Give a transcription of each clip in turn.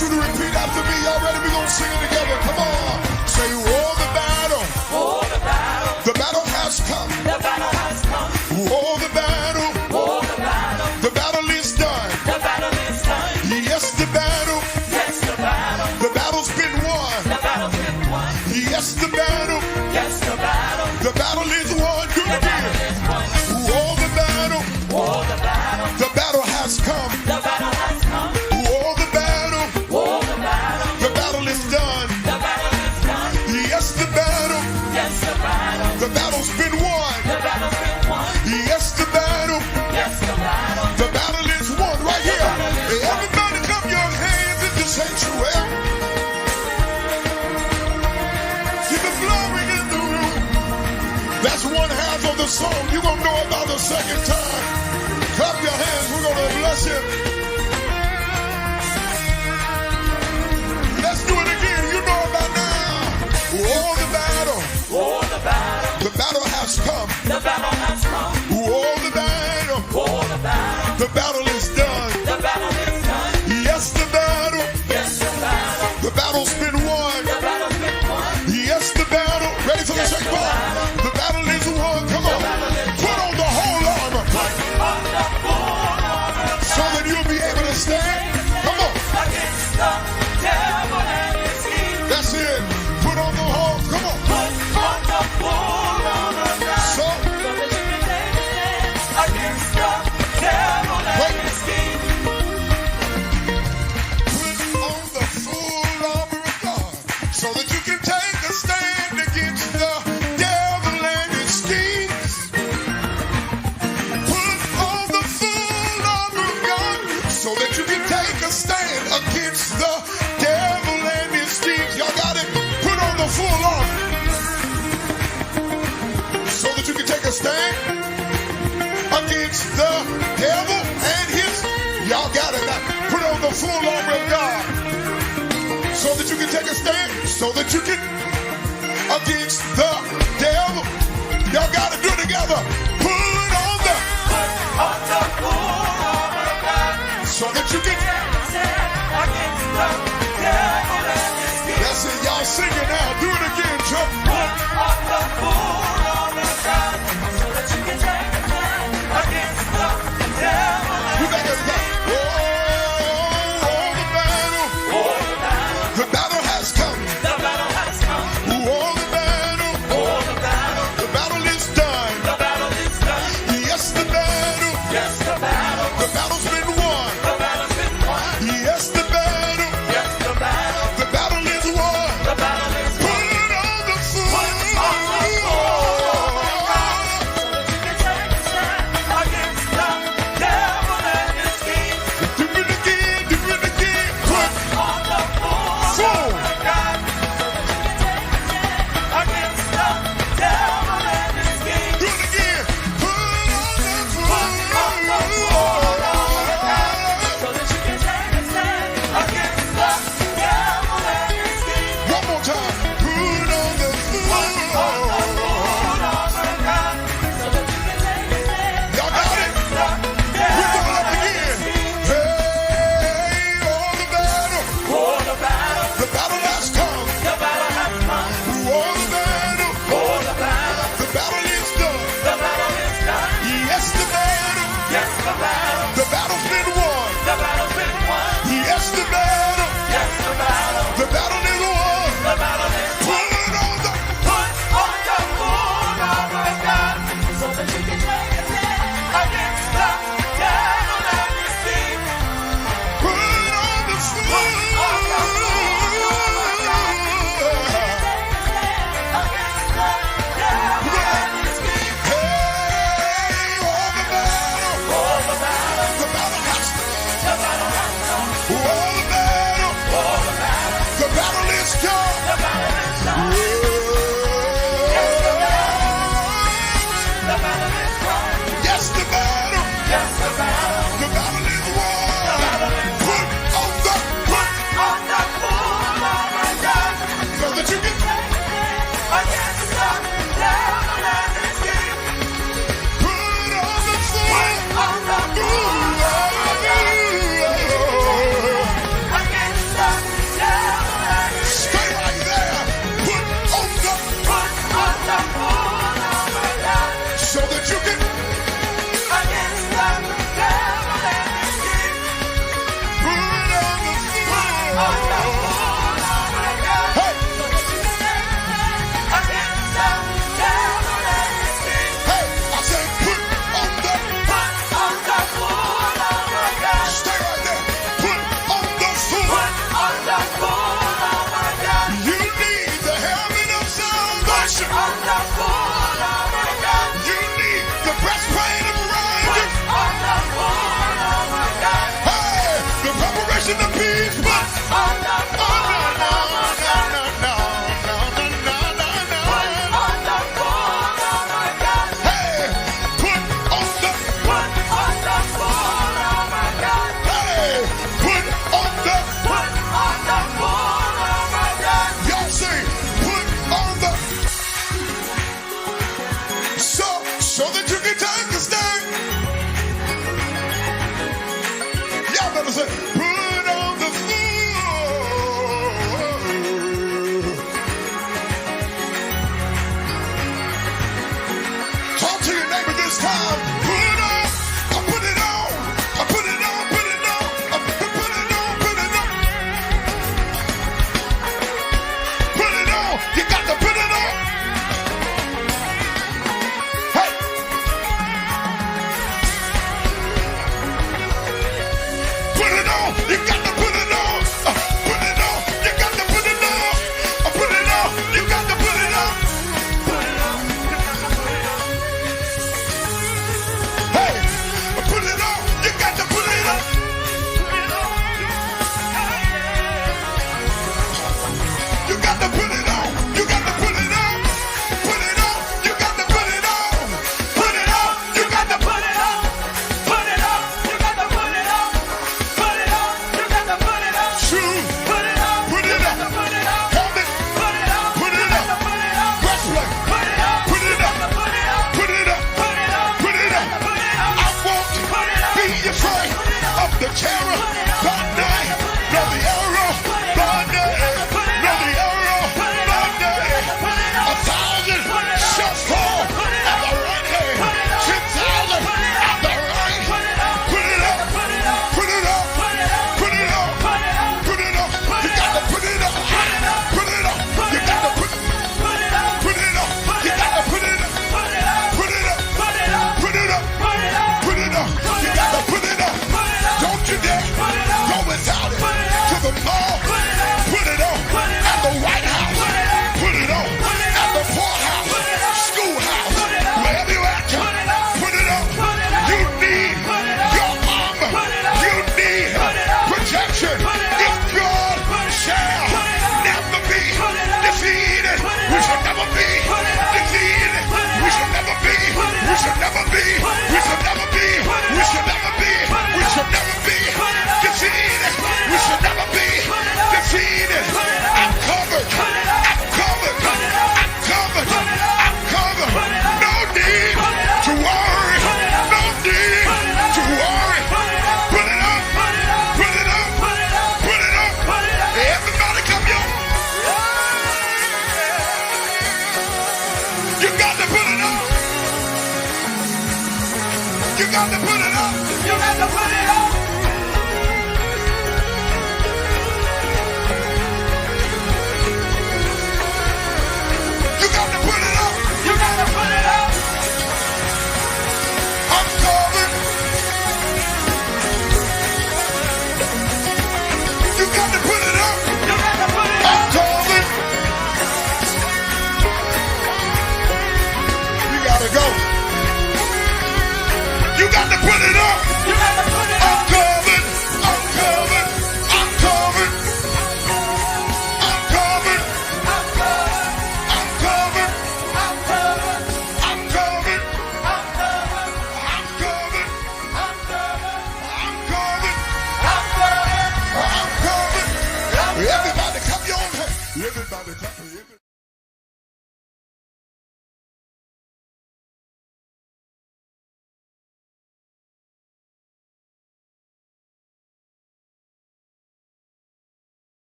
you to repeat after me. Y'all ready? We're going to sing it together. Come on. Say, oh, the battle. Oh, the battle. The battle has come. The battle has come. Oh, the battle. Oh, the battle. The battle is done. The battle is done. Yes, the battle. Yes, the battle. The battle's been won. The battle's been won. Yes, the battle. Yes, the battle. The battle is won. Do it The again. battle is won. Oh, the battle. Oh, the battle. The battle has come. The battle has come. Oh, the battle. Oh, the battle. The battle is done. The battle is done. Yes, the battle. Yes, the battle. The battle's been won. The battle's been won. Yes, the battle. Yes, the battle. The battle is won right here. Hey, everybody clap your hands in the sanctuary. Give the glory in the room. That's one half of the song. You're going to know about the second time. Clap your hands. We're going to bless him. Let's do it again. You know about now. Oh, the battle. Oh, the battle. The battle has come. The battle has come. Oh, the battle. Oh, the battle. The battle is done. The battle is done. Yes, the battle. Yes, the battle. The battle's been won. The battle's been won. Yes, the battle. Ready for the second part? The battle is won. Come on. Put on the whole armor On the full armor so that you'll be able to stand. Come on. against the devil and his schemes. That's it. Put on the whole. Come on. Put on the full armor of God So, so that you can take a stand against the devil and his schemes. put on the full armor of God so that you can take a stand against the devil and his schemes. Put on the full armor of God so that you can take a stand against the devil and his schemes. Y'all got it? Put on the full armor so that you can take a stand against the devil and his. Y'all got it now. Put on the full armor of God so that you can take a stand, so that you can against the devil. Y'all got to do it together. Put on the On the full armor of God so that you can. stand against the devil and his schemes. That's it. Y'all sing it now. Do it again, church. Put on the full armor of God so that you can take a stand against the devil You and got to go. Oh, the battle. oh, the battle. The battle has come. The battle has come. Oh, the battle. Oh, the battle. The battle is done. The battle is done. Yes, the battle. Yes, the battle. The battle's been won. The battle's been won. Yes, the battle. Yes, the battle. The battle is won. The battle is won. Put on the full On the full armor of God so that you can take a stand against the devil and his schemes. Do it again, do it again. Put On the full armor of God so that you can take a stand against the devil and his schemes. do it again. Put on the full On the full armor of God so that you can take a stand against the devil and his schemes. One more time. Put on the full On the full armor of God so that you can take a stand Y'all got it? against the We're devil going up and again. his schemes. Hey, oh, the battle. Oh, the battle. The battle has come. The battle has come. Oh, the battle. Oh, the battle. The battle is done. The battle is done. Yes, the battle. Yes, the battle. The battle's been won. The battle's been won. Yes, the battle. Yes, the battle. The battle is won. The battle is won. Put on the Put on the full armor of God so that you can take a stand against the devil and his schemes. put on the full On the full armor of God so that you can take a stand against the devil and his schemes. Hey, oh, the battle. Oh, the battle. The battle has come. The battle has come. Oh, the battle. Oh, the Hey, hey, I said put on the, stay right there. Put on the full. You need the helmet of salvation. You need the breastplate of righteousness. Hey, the preparation of peace. But hey, put on the, hey, put on the, y'all say, put on the, so that you can take a stand. Y'all better say, put on the full. Talk to your neighbor this time. Put on, I put it on, I put it on, put it on, I put it on, put it on. Put it on, you got to put it on. Hey. Put it on, you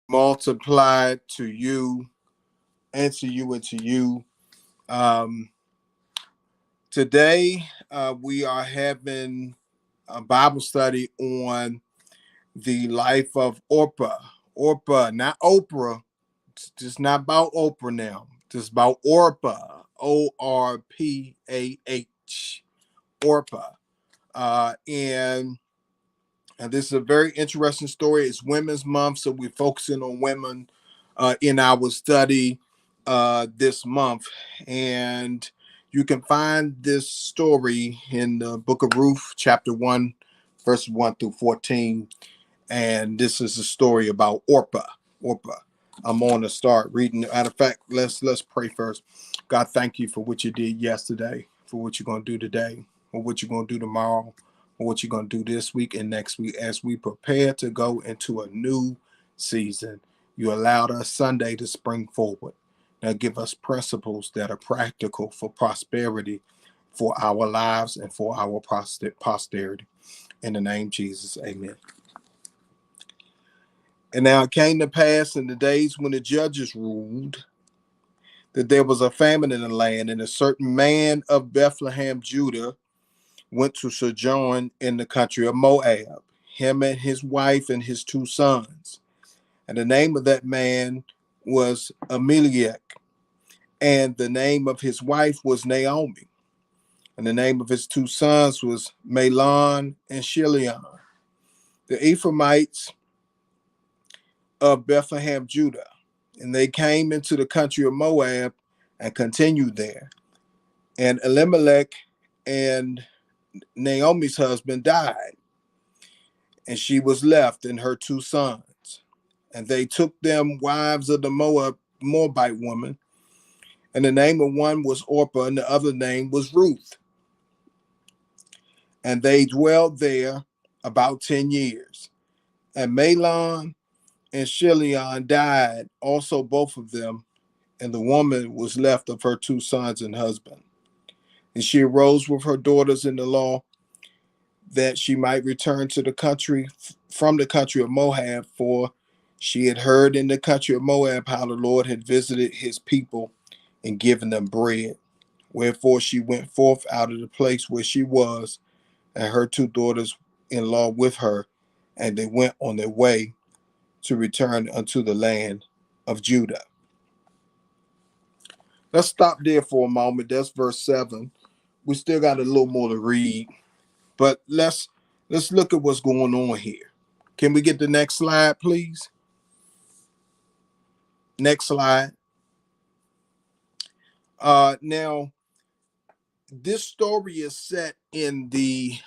multiplied to you and to you and to you. Um, Today, we are having a Bible study on the life of Orpah. Orpah, not Oprah. It's just not about Oprah now. It's about Orpah. Orpah. Orpah. And this is a very interesting story. It's Women's Month, so we're focusing on women in our study this month. And you can find this story in the book of Ruth, chapter 1, verses 1 through 14. And this is a story about Orpah. Orpah. I'm on to start reading. Matter of fact, let's pray first. God, thank you for what you did yesterday, for what you're going to do today, for what you're going to do tomorrow, for what you're going to do this week and next week as we prepare to go into a new season. You allowed us Sunday to spring forward. Now give us principles that are practical for prosperity, for our lives and for our posterity. In the name of Jesus, amen. And now it came to pass in the days when the judges ruled that there was a famine in the land, and a certain man of Bethlehem, Judah, went to sojourn in the country of Moab, him and his wife and his 2 sons. And the name of that man was Elimelech, and the name of his wife was Naomi. And the name of his 2 sons was Mahlon and Chilion. The Ephraimites of Bethlehem, Judah. And they came into the country of Moab and continued there. And Elimelech and Naomi's husband died, and she was left and her 2 sons. And they took them wives of the Moabite woman. And the name of one was Orpah, and the other name was Ruth. And they dwelled there about 10 years. And Mahlon and Chilion died, also both of them, and the woman was left of her 2 sons and husband. And she arose with her daughters-in-law that she might return to the country, from the country of Moab, for she had heard in the country of Moab how the Lord had visited his people and given them bread. Wherefore she went forth out of the place where she was, and her 2 daughters-in-law with her, and they went on their way to return unto the land of Judah. Let's stop there for a moment. That's verse 7. We still got a little more to read, but let's look at what's going on here. Can we get the next slide, please? Next slide. Now, this story is set in the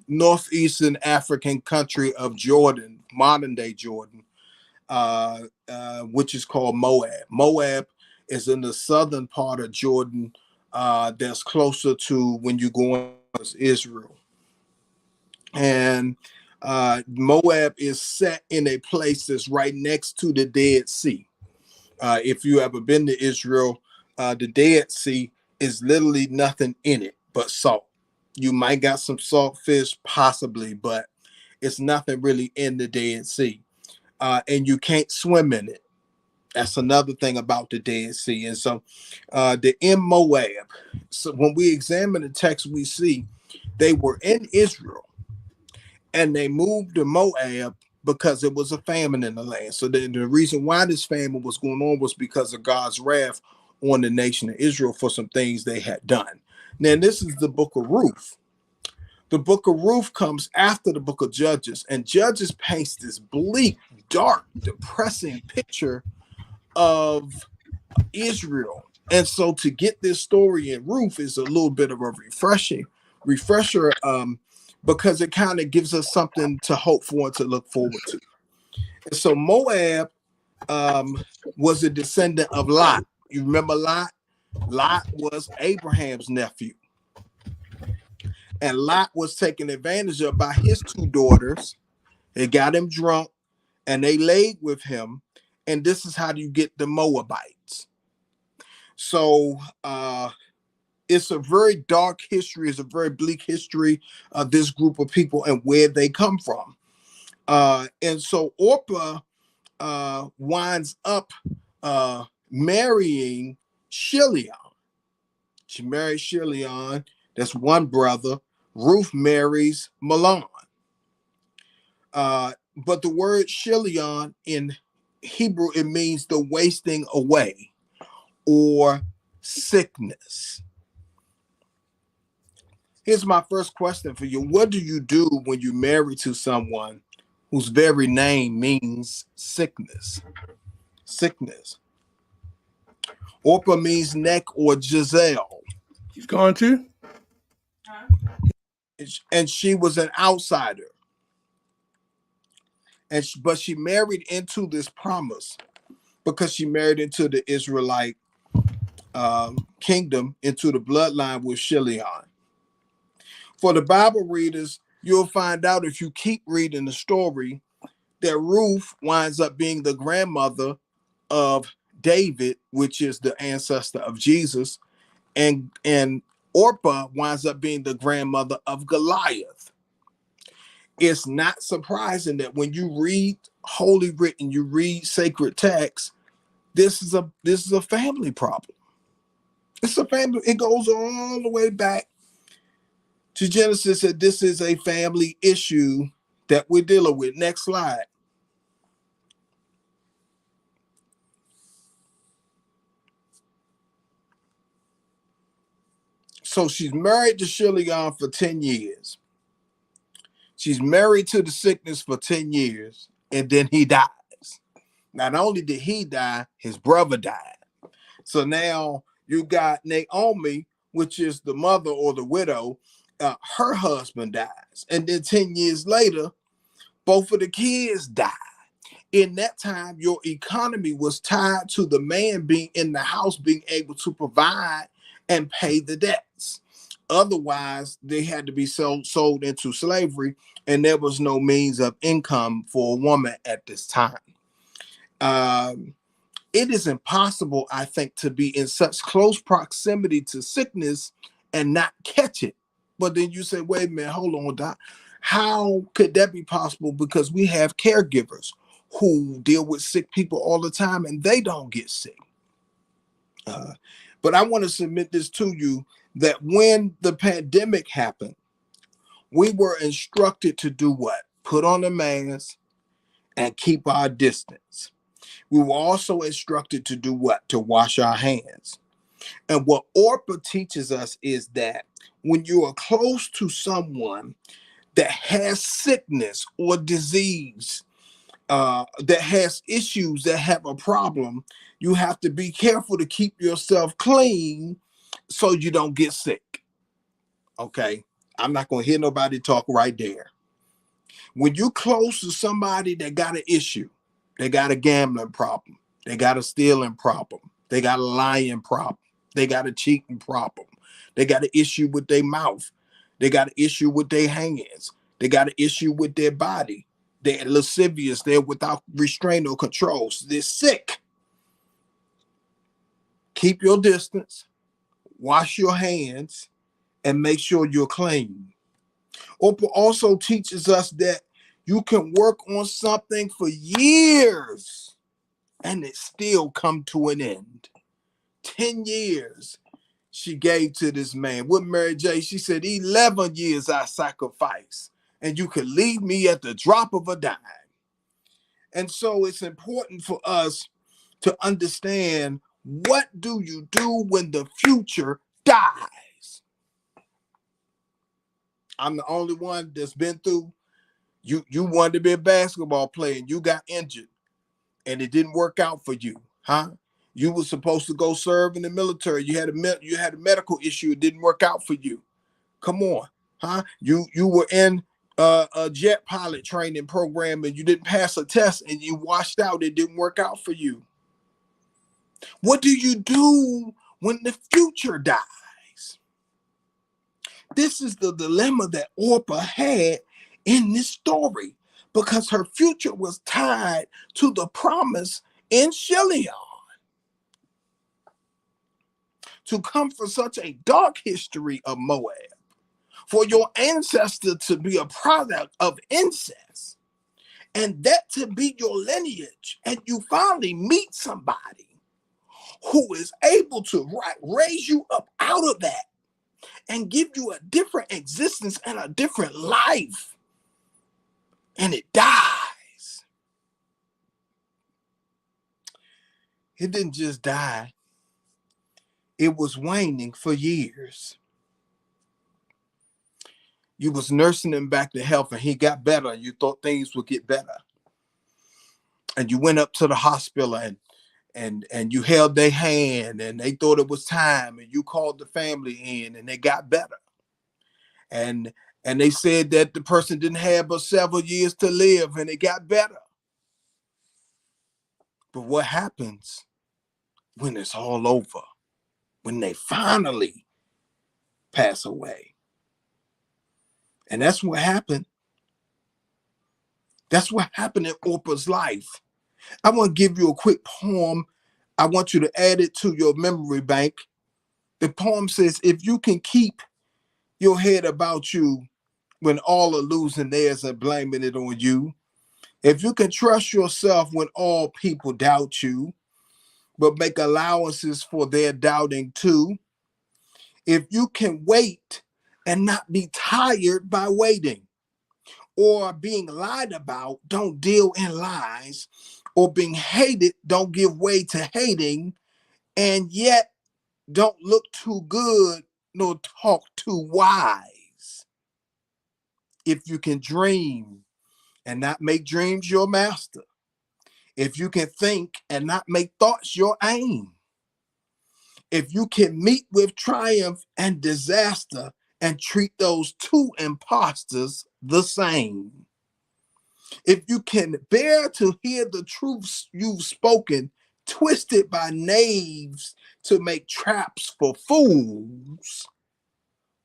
northeastern African country of Jordan, modern day Jordan, which is called Moab. Moab is in the southern part of Jordan, that's closer to when you go into Israel. And Moab is set in a place that's right next to the Dead Sea. If you ever been to Israel, the Dead Sea is literally nothing in it but salt. You might got some salt fish, possibly, but it's nothing really in the Dead Sea. And you can't swim in it. That's another thing about the Dead Sea. And so they're in Moab. So when we examine the text, we see they were in Israel and they moved to Moab because it was a famine in the land. So the reason why this famine was going on was because of God's wrath on the nation of Israel for some things they had done. Now, this is the book of Ruth. The book of Ruth comes after the book of Judges, and Judges paints this bleak, dark, depressing picture of Israel. And so to get this story in Ruth is a little bit of a refresher, because it kind of gives us something to hope for and to look forward to. And so Moab was a descendant of Lot. You remember Lot? Lot was Abraham's nephew. And Lot was taken advantage of by his 2 daughters. They got him drunk and they laid with him. And this is how you get the Moabites. So it's a very dark history. It's a very bleak history of this group of people and where they come from. And so Orpah winds up marrying Chilion. She married Chilion. That's one brother. Ruth marries Mahlon. But the word Chilion in Hebrew, it means the wasting away or sickness. Here's my first question for you. What do you do when you marry to someone whose very name means sickness? Sickness. Orpah means neck or Giselle. He's going to? And she was an outsider. But she married into this promise because she married into the Israelite kingdom, into the bloodline with Chilion. For the Bible readers, you'll find out if you keep reading the story that Ruth winds up being the grandmother of David, which is the ancestor of Jesus, and Orpah winds up being the grandmother of Goliath. It's not surprising that when you read Holy Written, you read sacred texts, this is a family problem. It's a family. It goes all the way back to Genesis, that this is a family issue that we're dealing with. Next slide. So she's married to Chilion for 10 years. She's married to the sickness for 10 years, and then he dies. Not only did he die, his brother died. So now you got Naomi, which is the mother or the widow. Her husband dies. And then 10 years later, both of the kids die. In that time, your economy was tied to the man being in the house, being able to provide and pay the debts. Otherwise, they had to be sold into slavery, and there was no means of income for a woman at this time. It is impossible, I think, to be in such close proximity to sickness and not catch it. But then you say, wait a minute, hold on, Doc. How could that be possible? Because we have caregivers who deal with sick people all the time, and they don't get sick. But I want to submit this to you, that when the pandemic happened, we were instructed to do what? Put on a mask and keep our distance. We were also instructed to do what? To wash our hands. And what Orpah teaches us is that when you are close to someone that has sickness or disease, that has issues, that have a problem, you have to be careful to keep yourself clean so you don't get sick. Okay? I'm not going to hear nobody talk right there. When you're close to somebody that got an issue, they got a gambling problem, they got a stealing problem, they got a lying problem, they got a cheating problem, they got an issue with their mouth, they got an issue with their hands, they got an issue with their body, they're lascivious, they're without restraint or control, so they're sick. Keep your distance, wash your hands, and make sure you're clean. Orpah also teaches us that you can work on something for years and it still come to an end. 10 years she gave to this man. With Mary J., she said, 11 years I sacrificed, and you could leave me at the drop of a dime. And so it's important for us to understand, what do you do when the future dies? I'm the only one that's been through. You wanted to be a basketball player and you got injured and it didn't work out for you, huh? You were supposed to go serve in the military. You had a medical issue. It didn't work out for you. Come on, huh? You were in a jet pilot training program and you didn't pass a test and you washed out. It didn't work out for you. What do you do when the future dies? This is the dilemma that Orpah had in this story, because her future was tied to the promise in Chilion. To come from such a dark history of Moab, for your ancestor to be a product of incest, and that to be your lineage, and you finally meet somebody who is able to raise you up out of that and give you a different existence and a different life, and it dies. It didn't just die. It was waning for years. You was nursing him back to health, and he got better, and you thought things would get better. And you went up to the hospital and you held their hand, and they thought it was time, and you called the family in, and they got better. And they said that the person didn't have but several years to live, and it got better. But what happens when it's all over? When they finally pass away? And that's what happened. That's what happened in Orpah's life. I want to give you a quick poem. I want you to add it to your memory bank. The poem says, if you can keep your head about you when all are losing theirs and blaming it on you, if you can trust yourself when all people doubt you, but make allowances for their doubting too, if you can wait and not be tired by waiting, or being lied about, don't deal in lies, or being hated, don't give way to hating, and yet don't look too good nor talk too wise. If you can dream and not make dreams your master, if you can think and not make thoughts your aim, if you can meet with triumph and disaster and treat those two imposters the same, if you can bear to hear the truths you've spoken, twisted by knaves to make traps for fools,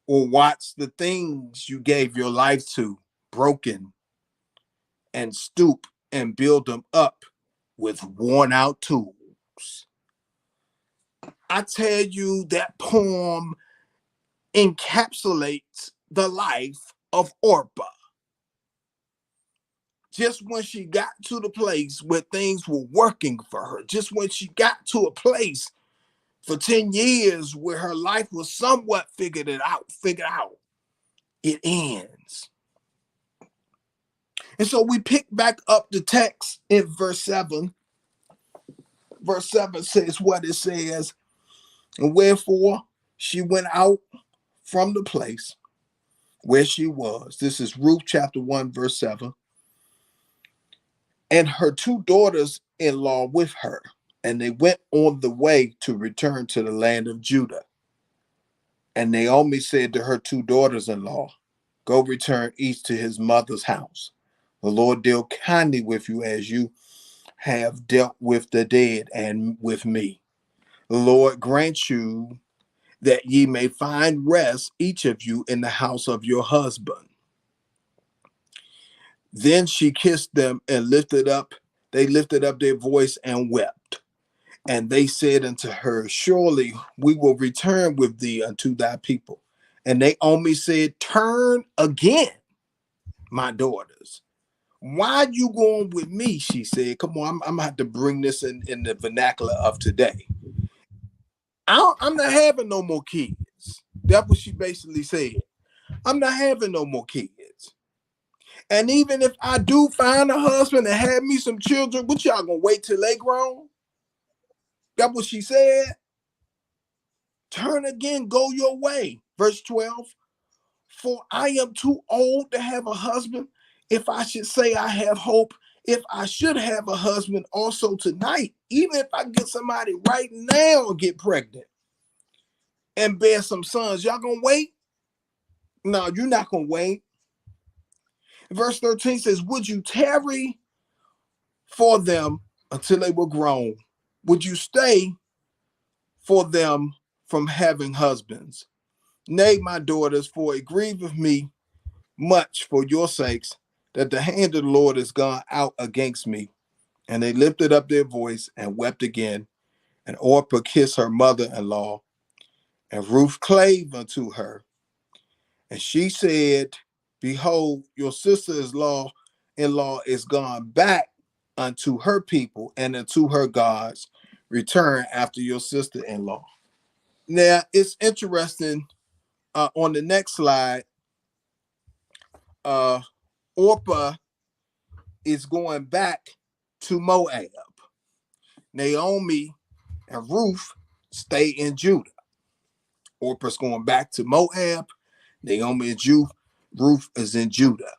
or watch the things you gave your life to broken and stoop and build them up with worn out tools. I tell you, that poem encapsulates the life of Orpah. Just when she got to the place where things were working for her, just when she got to a place for 10 years where her life was somewhat figured out, it ends. And so we pick back up the text in verse 7. Verse 7 says what it says, and wherefore she went out from the place where she was. This is Ruth chapter 1, verse 7. And her two daughters-in-law with her, and they went on the way to return to the land of Judah. And Naomi said to her two daughters-in-law, go return each to his mother's house. The Lord deal kindly with you as you have dealt with the dead and with me. The Lord grant you that ye may find rest, each of you, in the house of your husband. Then she kissed them and they lifted up their voice and wept. And they said unto her, surely we will return with thee unto thy people. And Naomi said, turn again, my daughters. Why you going with me? She said, come on, I'm gonna have to bring this in the vernacular of today. I'm not having no more kids. That's what she basically said. I'm not having no more kids. And even if I do find a husband and have me some children, what y'all gonna wait till they grown? That's what she said. Turn again, go your way. Verse 12. For I am too old to have a husband. If I should say I have hope, if I should have a husband also tonight, even if I get somebody right now and get pregnant and bear some sons, y'all gonna wait? No, you're not gonna wait. Verse 13 says, would you tarry for them until they were grown? Would you stay for them from having husbands? Nay, my daughters, for it grieveth me much for your sakes that the hand of the Lord is gone out against me. And they lifted up their voice and wept again. And Orpah kissed her mother-in-law, and Ruth clave unto her. And she said, behold, your sister-in-law sister-in-law is gone back unto her people and unto her gods. Return after your sister-in-law. Now it's interesting. On the next slide, Orpah is going back to Moab. Naomi and Ruth stay in Judah. Orpah's going back to Moab. Naomi and Ruth is in Judah.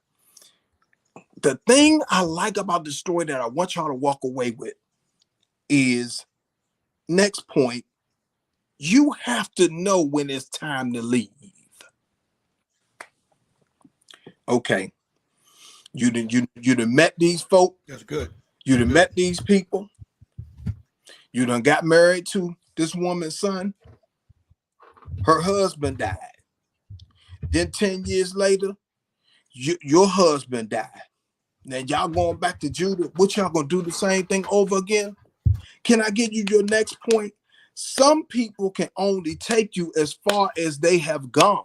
The thing I like about the story that I want y'all to walk away with is, next point, you have to know when it's time to leave. Okay. You done met these folk. That's good. You done met these people. You done got married to this woman's son. Her husband died. Then 10 years later, your husband died. Now y'all going back to Judah. What y'all gonna do the same thing over again? Can I give you your next point? Some people can only take you as far as they have gone.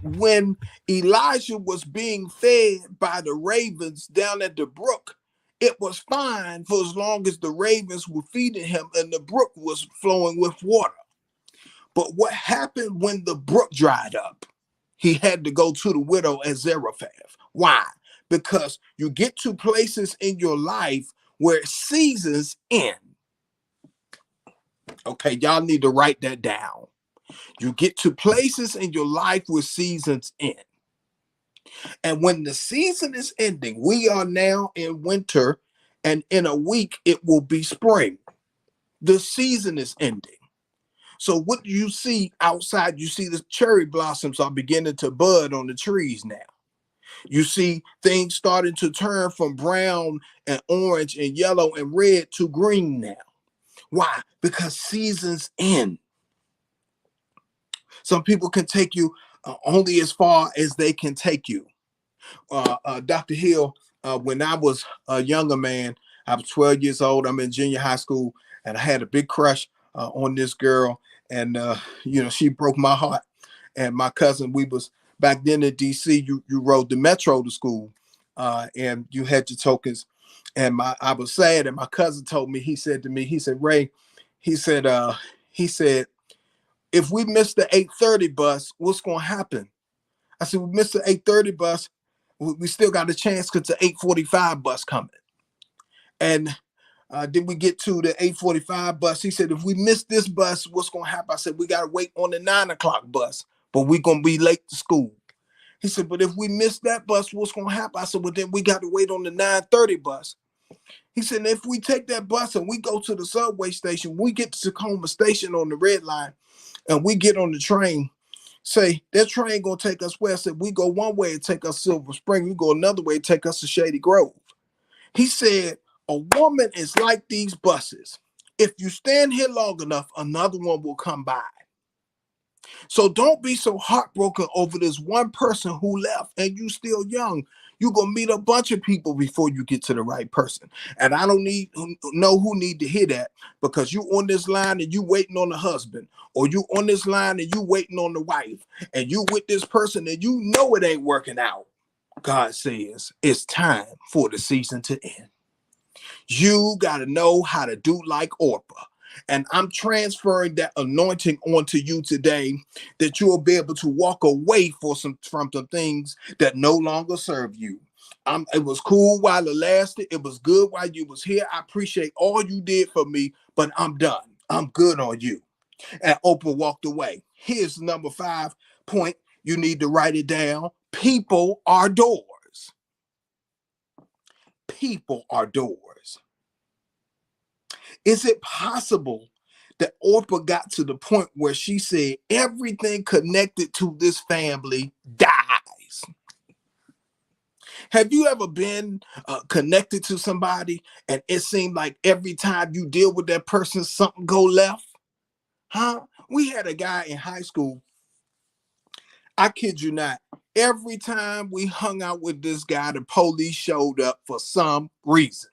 When Elijah was being fed by the ravens down at the brook, it was fine for as long as the ravens were feeding him and the brook was flowing with water. But what happened when the brook dried up? He had to go to the widow at Zarephath. Why? Because you get to places in your life where seasons end. Okay, y'all need to write that down. You get to places in your life where seasons end. And when the season is ending, we are now in winter, and in a week it will be spring. The season is ending. So what do you see outside? You see the cherry blossoms are beginning to bud on the trees now. You see things starting to turn from brown and orange and yellow and red to green now. Why? Because seasons end. Some people can take you only as far as they can take you. Dr. Hill, when I was a younger man, I was 12 years old. I'm in junior high school, and I had a big crush on this girl. And, she broke my heart. And my cousin, we was back then in D.C., you rode the metro to school, and you had your tokens. And I was sad, and my cousin told me, he said, Ray, he said, if we miss the 8:30 bus, what's going to happen? I said, we missed the 8:30 bus. We still got a chance because the 8:45 bus coming. And then we get to the 8:45 bus. He said, if we miss this bus, what's going to happen? I said, we got to wait on the 9 o'clock bus, but we're going to be late to school. He said, but if we miss that bus, what's going to happen? I said, well, then we got to wait on the 9:30 bus. He said, if we take that bus and we go to the subway station, we get to Tacoma Station on the red line, and we get on the train, say, that train going to take us west. If we go one way, it take us Silver Spring. We go another way, it take us to Shady Grove. He said, a woman is like these buses. If you stand here long enough, another one will come by. So don't be so heartbroken over this one person who left and you still young. You're going to meet a bunch of people before you get to the right person. And I don't know who need to hear that, because you on this line and you waiting on the husband, or you on this line and you waiting on the wife, and you with this person and you know it ain't working out. God says it's time for the season to end. You got to know how to do like Orpah. And I'm transferring that anointing onto you today, that you will be able to walk away from some things that no longer serve you. It was cool while it lasted. It was good while you was here. I appreciate all you did for me, but I'm done. I'm good on you. And Oprah walked away. Here's number 5 point. You need to write it down. People are doors. People are doors. Is it possible that Orpah got to the point where she said everything connected to this family dies? Have you ever been connected to somebody and it seemed like every time you deal with that person, something go left? Huh? We had a guy in high school. I kid you not. Every time we hung out with this guy, the police showed up for some reason.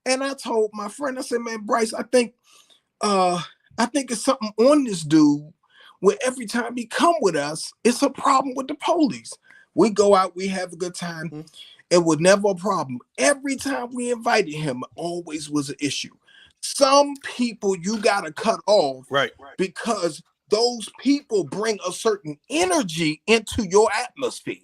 And I told my friend, I said, man, Bryce, I think it's something on this dude where every time he come with us, it's a problem with the police. We go out, we have a good time. It was never a problem. Every time we invited him, always was an issue. Some people you gotta cut off, Right. because those people bring a certain energy into your atmosphere.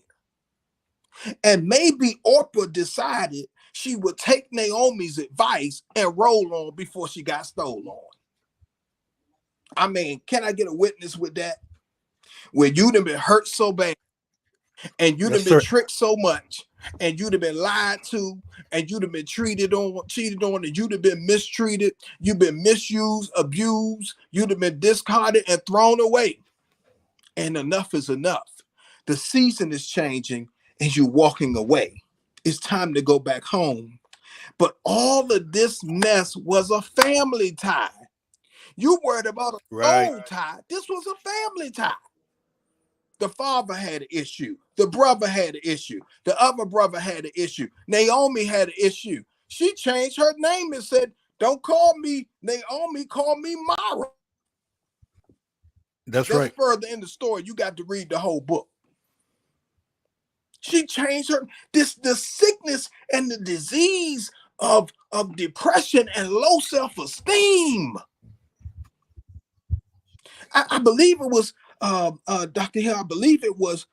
And maybe Orpah decided she would take Naomi's advice and roll on before she got stolen on. I mean, can I get a witness with that? Where you'd have been hurt so bad, and you'd have been tricked so much, and you'd have been lied to, and you'd have been cheated on, and you'd have been mistreated, you've been misused, abused, you'd have been discarded and thrown away. And enough is enough. The season is changing and you're walking away. It's time to go back home. But all of this mess was a family tie. You worried about a soul tie. This was a family tie. The father had an issue. The brother had an issue. The other brother had an issue. Naomi had an issue. She changed her name and said, don't call me Naomi, call me Mara. That's right. Further in the story, you got to read the whole book. She changed her, the sickness and the disease of depression and low self-esteem. I believe it was Dr. Hill, I believe it was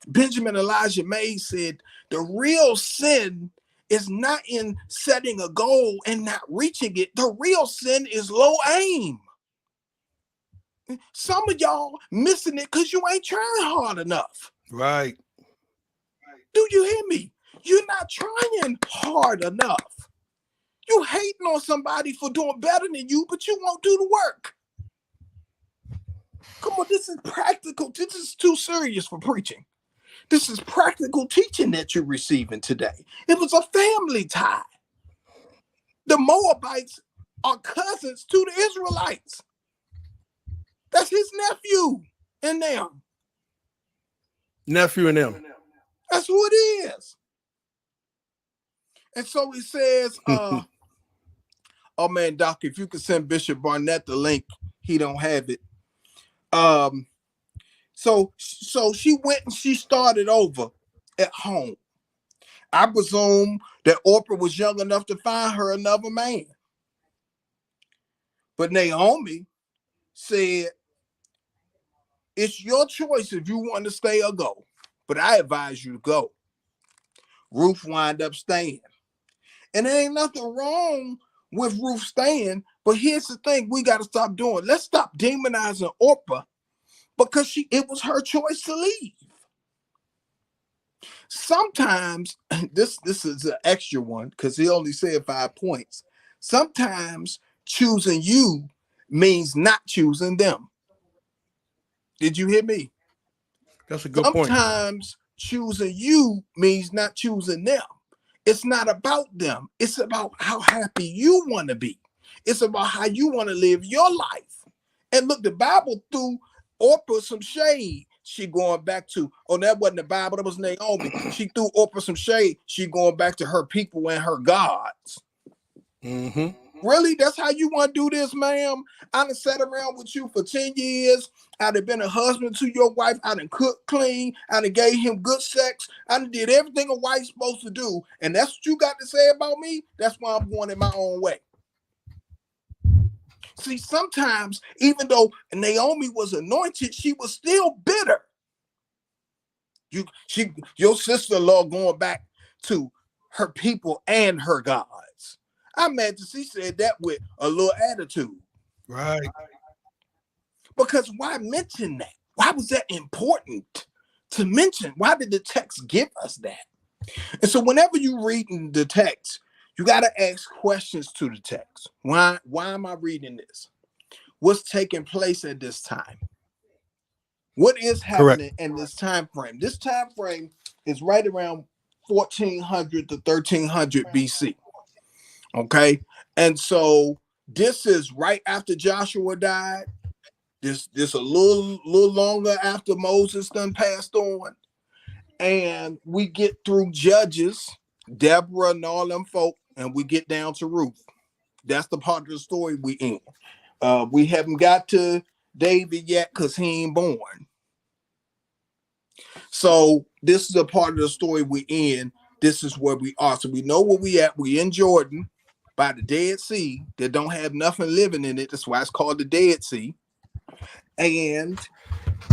Benjamin Elijah May said, the real sin is not in setting a goal and not reaching it. The real sin is low aim. Some of y'all missing it because you ain't trying hard enough. Right. Do you hear me? You're not trying hard enough. You hating on somebody for doing better than you, but you won't do the work. Come on, this is practical. This is too serious for preaching. This is practical teaching that you're receiving today. It was a family tie. The Moabites are cousins to the Israelites. That's his nephew and them. Nephew and them. That's who it is. And so he says, oh man, Doc, if you could send Bishop Barnett the link, he don't have it. So she went and she started over at home. I presume that Orpah was young enough to find her another man. But Naomi said, it's your choice if you want to stay or go, but I advise you to go. Ruth wound up staying. And there ain't nothing wrong with Ruth staying, but here's the thing we got to stop doing. Let's stop demonizing Orpah because it was her choice to leave. Sometimes, this is an extra one because he only said 5 points. Sometimes choosing you means not choosing them. Did you hear me? That's a good point. Sometimes choosing you means not choosing them. It's not about them. It's about how happy you want to be. It's about how you want to live your life. And look, the Bible threw Orpah some shade. She going back to, that wasn't the Bible, that was Naomi. She threw Orpah some shade. She going back to her people and her gods. Mm-hmm. Really? That's how you want to do this, ma'am? I done sat around with you for 10 years. I done been a husband to your wife. I done cooked clean. I done gave him good sex. I done did everything a wife's supposed to do. And that's what you got to say about me? That's why I'm going in my own way. See, sometimes, even though Naomi was anointed, she was still bitter. Your sister-in-law going back to her people and her gods. I imagine she said that with a little attitude. Right. Because why mention that? Why was that important to mention? Why did the text give us that? And so whenever you read the text, you got to ask questions to the text. Why am I reading this? What's taking place at this time? What is happening in this time frame? This time frame is right around 1400 to 1300 BC. Okay, and so this is right after Joshua died. This a little longer after Moses done passed on, and we get through Judges, Deborah, and all them folk, and we get down to Ruth. That's the part of the story we in. We haven't got to David yet because he ain't born. So this is a part of the story we in. This is where we are. So we know where we at. We in Jordan by the Dead Sea that don't have nothing living in it. That's why it's called the Dead Sea. And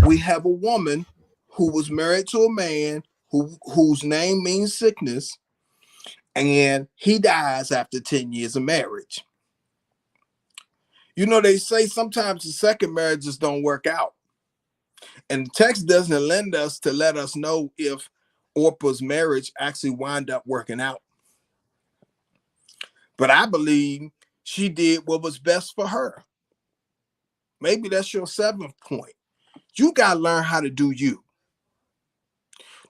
we have a woman who was married to a man whose name means sickness, and he dies after 10 years of marriage. You know, they say sometimes the second marriages don't work out. And the text doesn't lend us to let us know if Orpah's marriage actually wound up working out. But I believe she did what was best for her. Maybe that's your 7th point. You got to learn how to do you.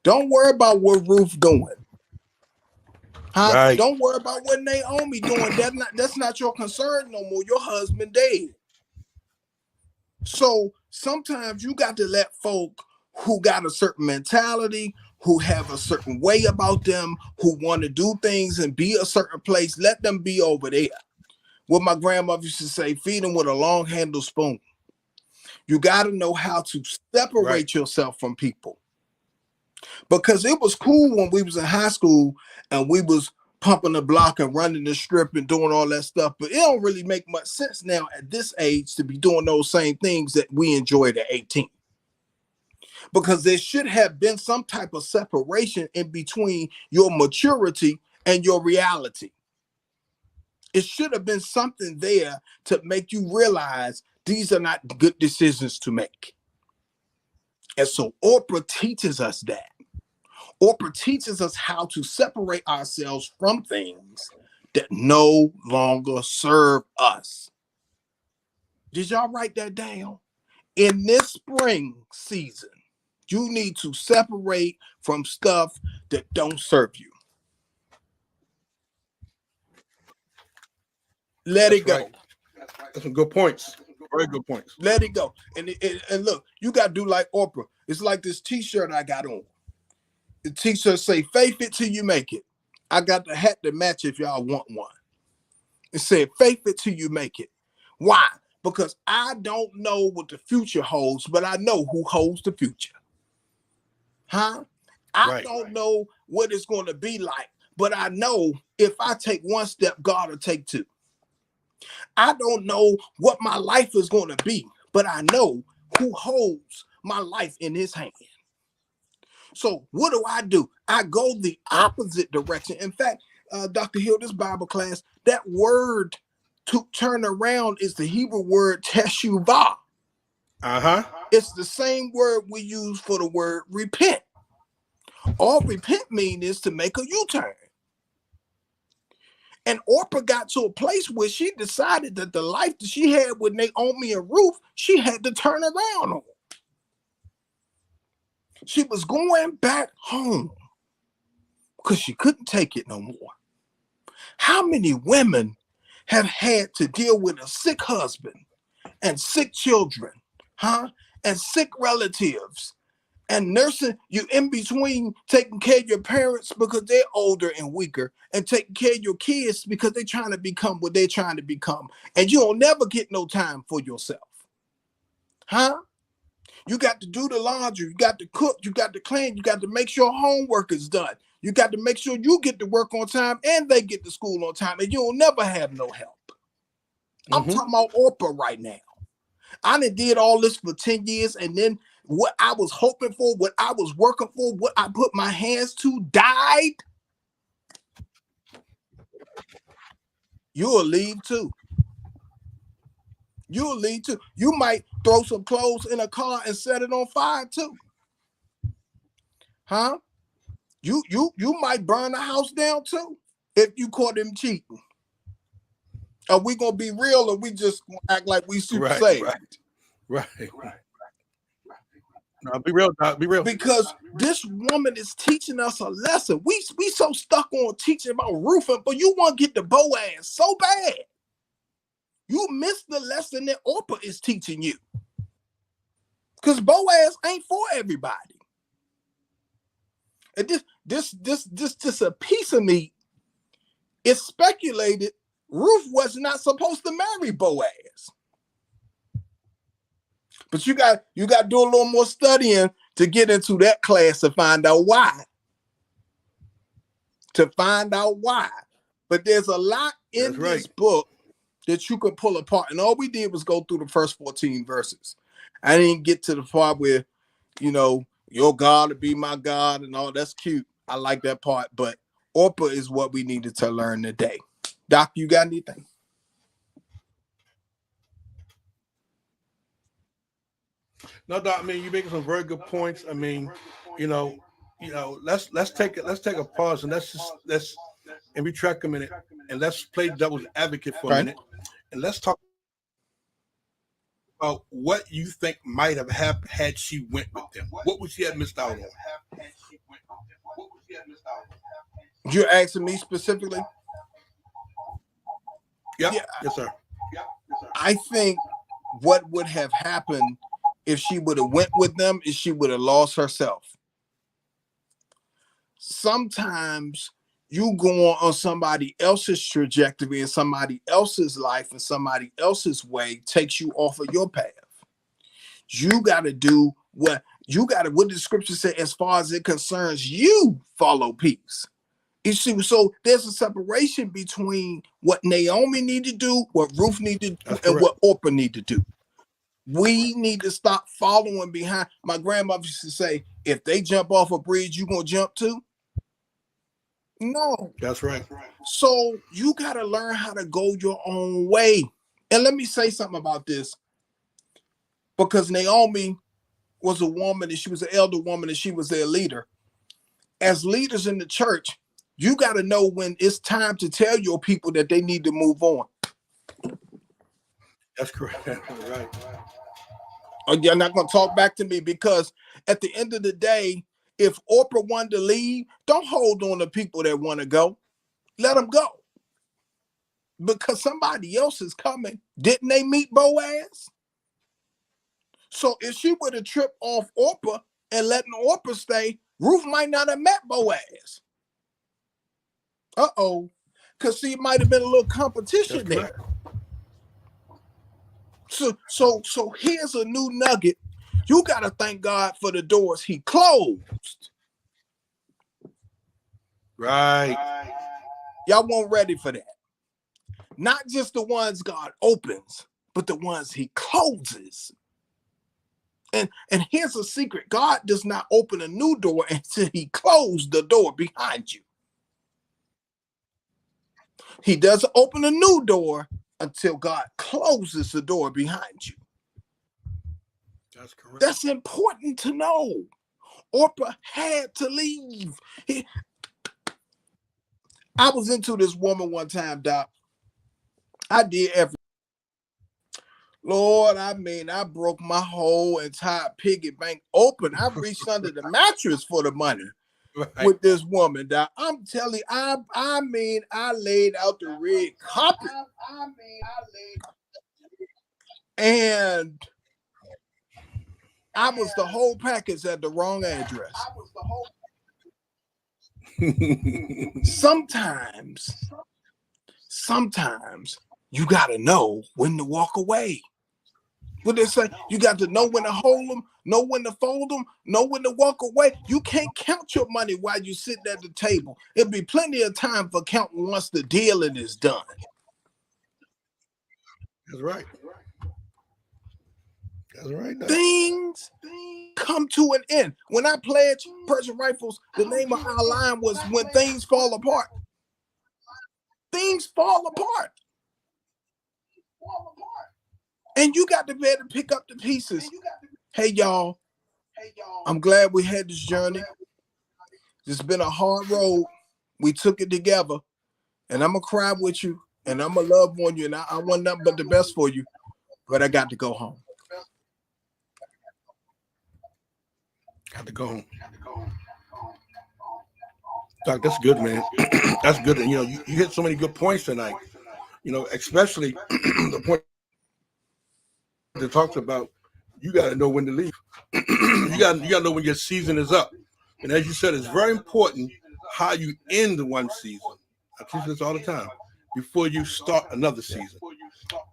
Don't worry about what Ruth doing. Huh? Right. Don't worry about what Naomi doing. That's not your concern no more. Your husband dead. So sometimes you got to let folk who got a certain mentality, who have a certain way about them, who want to do things and be a certain place, let them be over there. What my grandmother used to say, feed them with a long handled spoon. You got to know how to separate yourself from people. Because it was cool when we was in high school and we was pumping the block and running the strip and doing all that stuff. But it don't really make much sense now at this age to be doing those same things that we enjoyed at 18. Because there should have been some type of separation in between your maturity and your reality. It should have been something there to make you realize these are not good decisions to make. And so Orpah teaches us that. Orpah teaches us how to separate ourselves from things that no longer serve us. Did y'all write that down? In this spring season, you need to separate from stuff that don't serve you. Let it go. Right. That's some good points. Very good points. Let it go. And look, you got to do like Orpah. It's like this t-shirt I got on. The t-shirt say, faith it till you make it. I got the hat to match if y'all want one. It said, faith it till you make it. Why? Because I don't know what the future holds, but I know who holds the future. Huh? I don't know what it's going to be like, but I know if I take one step, God will take two. I don't know what my life is going to be, but I know who holds my life in his hand. So what do? I go the opposite direction. In fact, Dr. Hill, this Bible class, that word to turn around is the Hebrew word teshuvah. It's the same word we use for the word repent. All repent means is to make a U-turn. And Orpah got to a place where she decided that the life that she had with Naomi and Ruth, she had to turn around on. She was going back home because she couldn't take it no more. How many women have had to deal with a sick husband and sick children, and sick relatives, and nursing you in between, taking care of your parents because they're older and weaker, and taking care of your kids because they're trying to become what they're trying to become, and you don't never get no time for yourself, You got to do the laundry, you got to cook, you got to clean, you got to make sure homework is done. You got to make sure you get to work on time and they get to school on time, and you'll never have no help. I'm talking about Orpah right now. I done did all this for 10 years, and then what I was hoping for, what I was working for, what I put my hands to died. You'll leave too. You'll leave too. You might throw some clothes in a car and set it on fire too. You might burn the house down too if you caught him cheating. Are we gonna be real, or we just gonna act like we super safe? Right. No, be real, Doc. Be real. Because this woman is teaching us a lesson. We so stuck on teaching about roofing, but you want to get to Boaz so bad. You missed the lesson that Orpah is teaching you. Because Boaz ain't for everybody. And this a piece of me. It's speculated Ruth was not supposed to marry Boaz. But you got to do a little more studying to get into that class to find out why. But there's a lot in this book that you could pull apart. And all we did was go through the first 14 verses. I didn't get to the part where, your God to be my God and all. That's cute. I like that part. But Orpah is what we needed to learn today. Doc, you got anything? No, Doc, I mean, you're making some very good points. I mean, let's take a pause and let's retract a minute and let's play devil's advocate for a minute and let's talk about what you think might have happened had she went with them. What would she have missed out on? You're asking me specifically? Yep. Yeah. Yes, sir. I think what would have happened if she would have went with them is she would have lost herself. Sometimes you go on somebody else's trajectory and somebody else's life and somebody else's way takes you off of your path. You got to do what the scripture said, as far as it concerns you, follow peace. You see, so there's a separation between what Naomi need to do, what Ruth need to do, and what Orpah need to do. We need to stop following behind. My grandmother used to say, if they jump off a bridge, you gonna jump too? No. That's right. So you got to learn how to go your own way. And let me say something about this. Because Naomi was a woman and she was an elder woman and she was their leader. As leaders in the church, you got to know when it's time to tell your people that they need to move on. That's correct. Right. Or you're not going to talk back to me, because at the end of the day, if Orpah wanted to leave, don't hold on to people that want to go. Let them go. Because somebody else is coming. Didn't they meet Boaz? So if she would have tripped off Orpah and letting Orpah stay, Ruth might not have met Boaz. Because see, it might have been a little competition there. So here's a new nugget. You got to thank God for the doors he closed. Right. Y'all weren't ready for that. Not just the ones God opens, but the ones he closes. And here's a secret. God does not open a new door until he closed the door behind you. He doesn't open a new door until God closes the door behind you. That's correct. That's important to know. Orpah had to leave. I was into this woman one time, Doc. I did everything. Lord, I mean, I broke my whole entire piggy bank open. I reached under the mattress for the money with this woman, Doc. I'm telling you, I mean, I laid out the red carpet. And I was the whole package at the wrong address. Sometimes you got to know when to walk away. What they say, you got to know when to hold them, know when to fold them, know when to walk away. You can't count your money while you sit at the table. It'll be plenty of time for counting once the dealing is done. That's right. That's right. Things come to an end. When I pledged Persian Rifles, the name of our line was When Things Fall Apart. Things fall apart. And you got to be able to pick up the pieces. Hey, y'all. I'm glad we had this journey. It's been a hard road. We took it together. And I'm going to cry with you. And I'm going to love on you. And I want nothing but the best for you. But I got to go home. Got to go home. Doc, that's good, man. That's good. And, you hit so many good points tonight. Especially the point that talks about you got to know when to leave. you got to know when your season is up. And as you said, it's very important how you end one season. I teach this all the time before you start another season.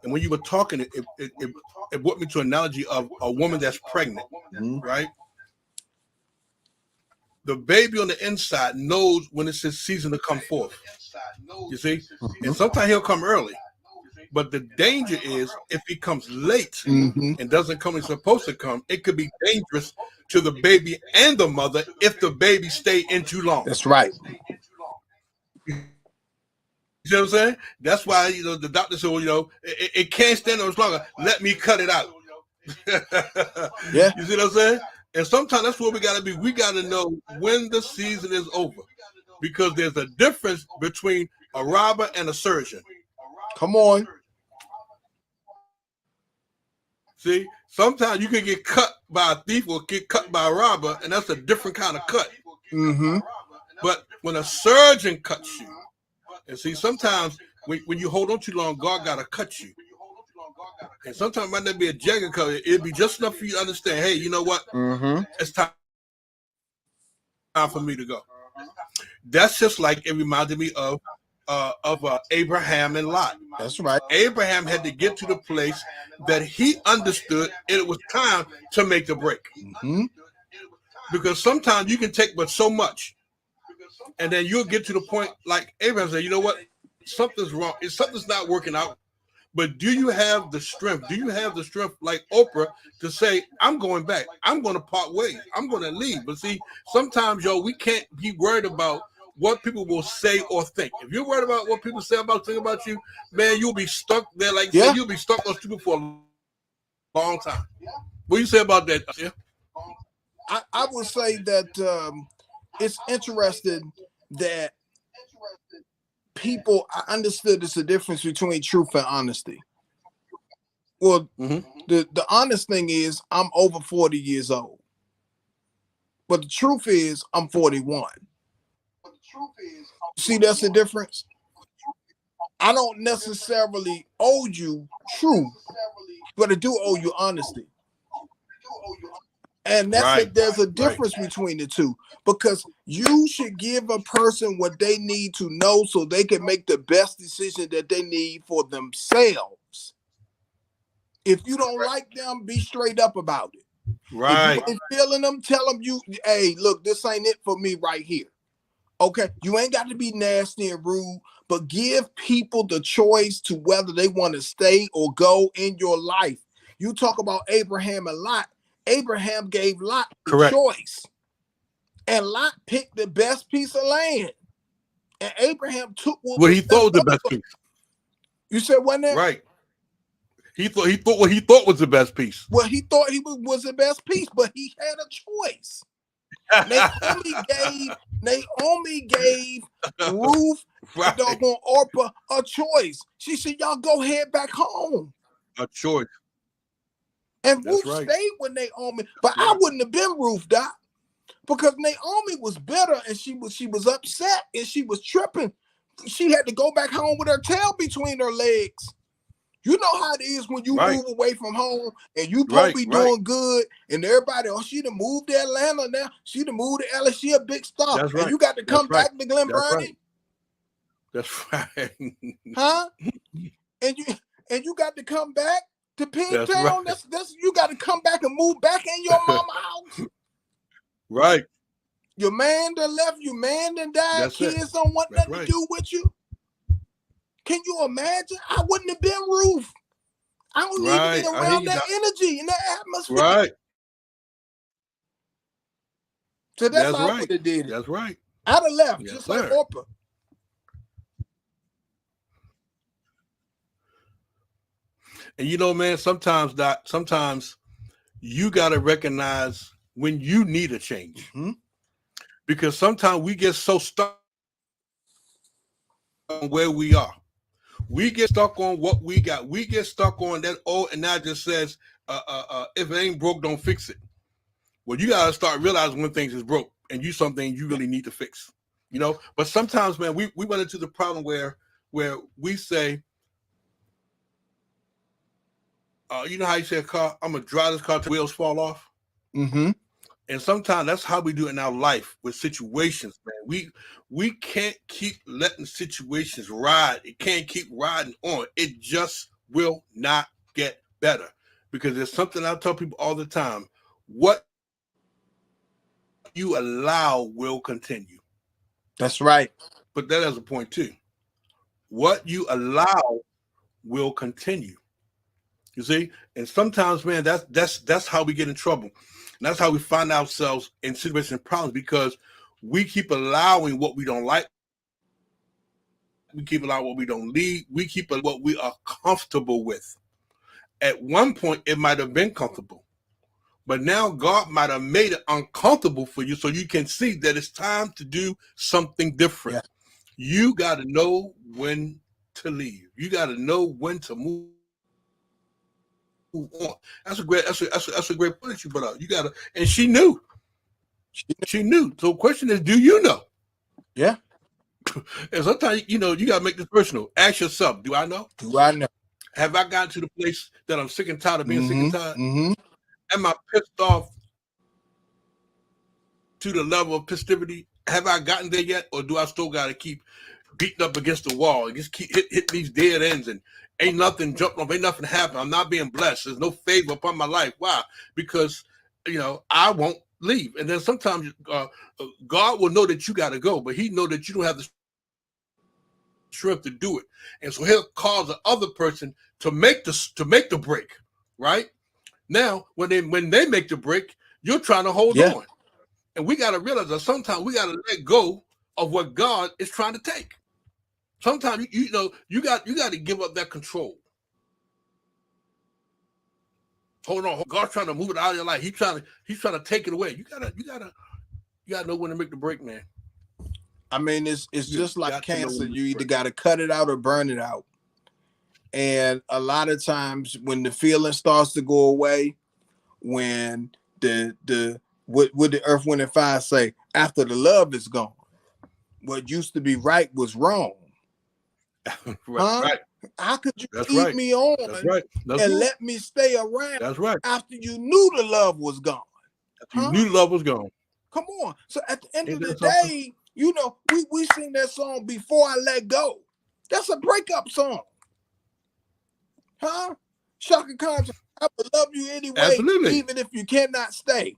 And when you were talking, it brought me to an analogy of a woman that's pregnant, right? the baby on the inside knows when it's his season to come forth. You see? And sometimes he'll come early. But the danger is if he comes late and doesn't come when he's supposed to come, it could be dangerous to the baby and the mother if the baby stay in too long. That's right. You know what I'm saying? That's why, the doctor said, well, it can't stand much longer. Let me cut it out. Yeah. You see what I'm saying? And sometimes that's what we got to be. We got to know when the season is over, because there's a difference between a robber and a surgeon. Come on. See, sometimes you can get cut by a thief or get cut by a robber, and that's a different kind of cut. Mm-hmm. But when a surgeon cuts you, and see, sometimes when you hold on too long, God got to cut you. And sometimes it might not be a jagged cut. It'd be just enough for you to understand, hey, you know what? It's time for me to go. That's just like it reminded me of Abraham and Lot. That's right. Abraham had to get to the place that he understood it was time to make the break. Because sometimes you can take but so much, and then you'll get to the point like Abraham said, you know what? Something's wrong. Something's not working out. But do you have the strength? Do you have the strength like Oprah to say, I'm going back. I'm going to part ways. I'm going to leave. But see, sometimes, we can't be worried about what people will say or think. If you're worried about what people say think about you, man, you'll be stuck there. Like you'll be stuck on people for a long time. What do you say about that? Yeah? I would say that it's interesting that I understood there's a difference between truth and honesty. Well, the honest thing is I'm over 40 years old. But the truth is I'm 41. See, that's the difference. I don't necessarily owe you truth, but I do owe you honesty. And there's a difference between the two, because you should give a person what they need to know so they can make the best decision that they need for themselves. If you don't like them, be straight up about it. Right. If you ain't feeling them, tell them hey, look, this ain't it for me right here. Okay, you ain't got to be nasty and rude, but give people the choice to whether they want to stay or go in your life. You talk about Abraham and Lot. Abraham gave Lot the choice, and Lot picked the best piece of land, and Abraham took what he thought was the best piece. You said what now? Right. He thought what he thought was the best piece. Well, he thought he was the best piece, but he had a choice. Naomi gave Ruth, doggone Orpah, a choice. She said, y'all go head back home. A choice. And Ruth stayed with Naomi, but I wouldn't have been Ruth, Doc, because Naomi was bitter and she was upset and she was tripping. She had to go back home with her tail between her legs. You know how it is when you move away from home and you supposed to be doing good, and everybody, she done moved to Atlanta now. She done moved to LA. She a big star. That's right. And you got to come back to Glen Burnie. That's right. Huh? And you got to come back to Pigtown. That's you got to come back and move back in your mama house. Right. Your man done left you, man done died. That's kids don't want nothing to do with you. Can you imagine? I wouldn't have been Ruth. I don't need to be around that energy and that atmosphere. Right. So that's how I would have did it. That's right. I'd have left, just like Orpah. And you know, man, sometimes, Doc, you got to recognize when you need a change. Because sometimes we get so stuck on where we are. We get stuck on what we got. We get stuck on that, and now it just says, if it ain't broke, don't fix it. Well, you got to start realizing when things is broke and something you really need to fix, But sometimes, man, we run into the problem where we say, you know how you say a car, I'm going to drive this car till wheels fall off? And sometimes that's how we do it in our life with situations, man. We can't keep letting situations ride. It can't keep riding on. It just will not get better. Because there's something I tell people all the time. What you allow will continue. That's right. But that as a point too. What you allow will continue. You see, and sometimes, man, that's how we get in trouble. And that's how we find ourselves in situations and problems, because we keep allowing what we don't like. We keep allowing what we don't need. We keep what we are comfortable with. At one point, it might have been comfortable, but now God might have made it uncomfortable for you, so you can see that it's time to do something different. Yeah. You got to know when to leave. You got to know when to move on. That's a great point that you brought up. You got to, and she knew. She knew. So the question is, do you know? Yeah. And sometimes, you got to make this personal. Ask yourself, do I know? Do I know? Have I gotten to the place that I'm sick and tired of being sick and tired? Mm-hmm. Am I pissed off to the level of festivity? Have I gotten there yet? Or do I still got to keep beating up against the wall and just keep hit these dead ends and ain't nothing jumping off, ain't nothing happening. I'm not being blessed. There's no favor upon my life. Why? Because, I won't leave. And then sometimes God will know that you got to go, but he know that you don't have the strength to do it. And so he'll cause the other person to make the break, right? Now, when they make the break, you're trying to hold on. And we got to realize that sometimes we got to let go of what God is trying to take. Sometimes you got to give up that control. Hold on, God's trying to move it out of your life. He's trying to take it away. You gotta know when to make the break, man. I mean, it's just like cancer. You either got to cut it out or burn it out. And a lot of times when the feeling starts to go away, when what the Earth, Wind, and Fire say, after the love is gone, what used to be right was wrong. Right. How could you That's keep right. me on That's right. That's and right. let me stay around That's right. after you knew the love was gone? You knew love was gone. Come on. So at the end Ain't of the that day, we sing that song, Before I Let Go. That's a breakup song. Shaka Khan, I would love you anyway, Absolutely. even if you cannot stay.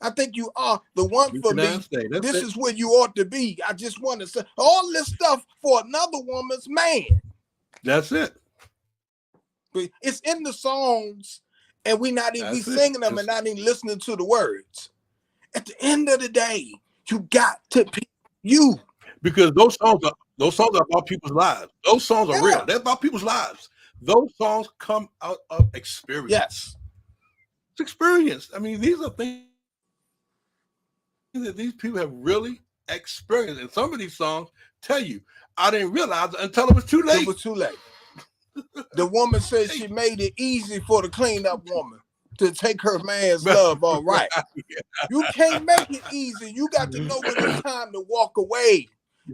I think you are the one for me. This is where you ought to be. I just want to say all this stuff for another woman's man. That's it. But it's in the songs, and we singing them and not even listening to the words. At the end of the day, you got to be you. Because those songs are about people's lives. Those songs are real. They're about people's lives. Those songs come out of experience. Yes. It's experience. I mean, these are things that these people have really experienced. And some of these songs tell you, I didn't realize it until it was too late. It was too late. The woman said she made it easy for the cleanup woman to take her man's love. All right. You can't make it easy. You got to know when it's time to walk away.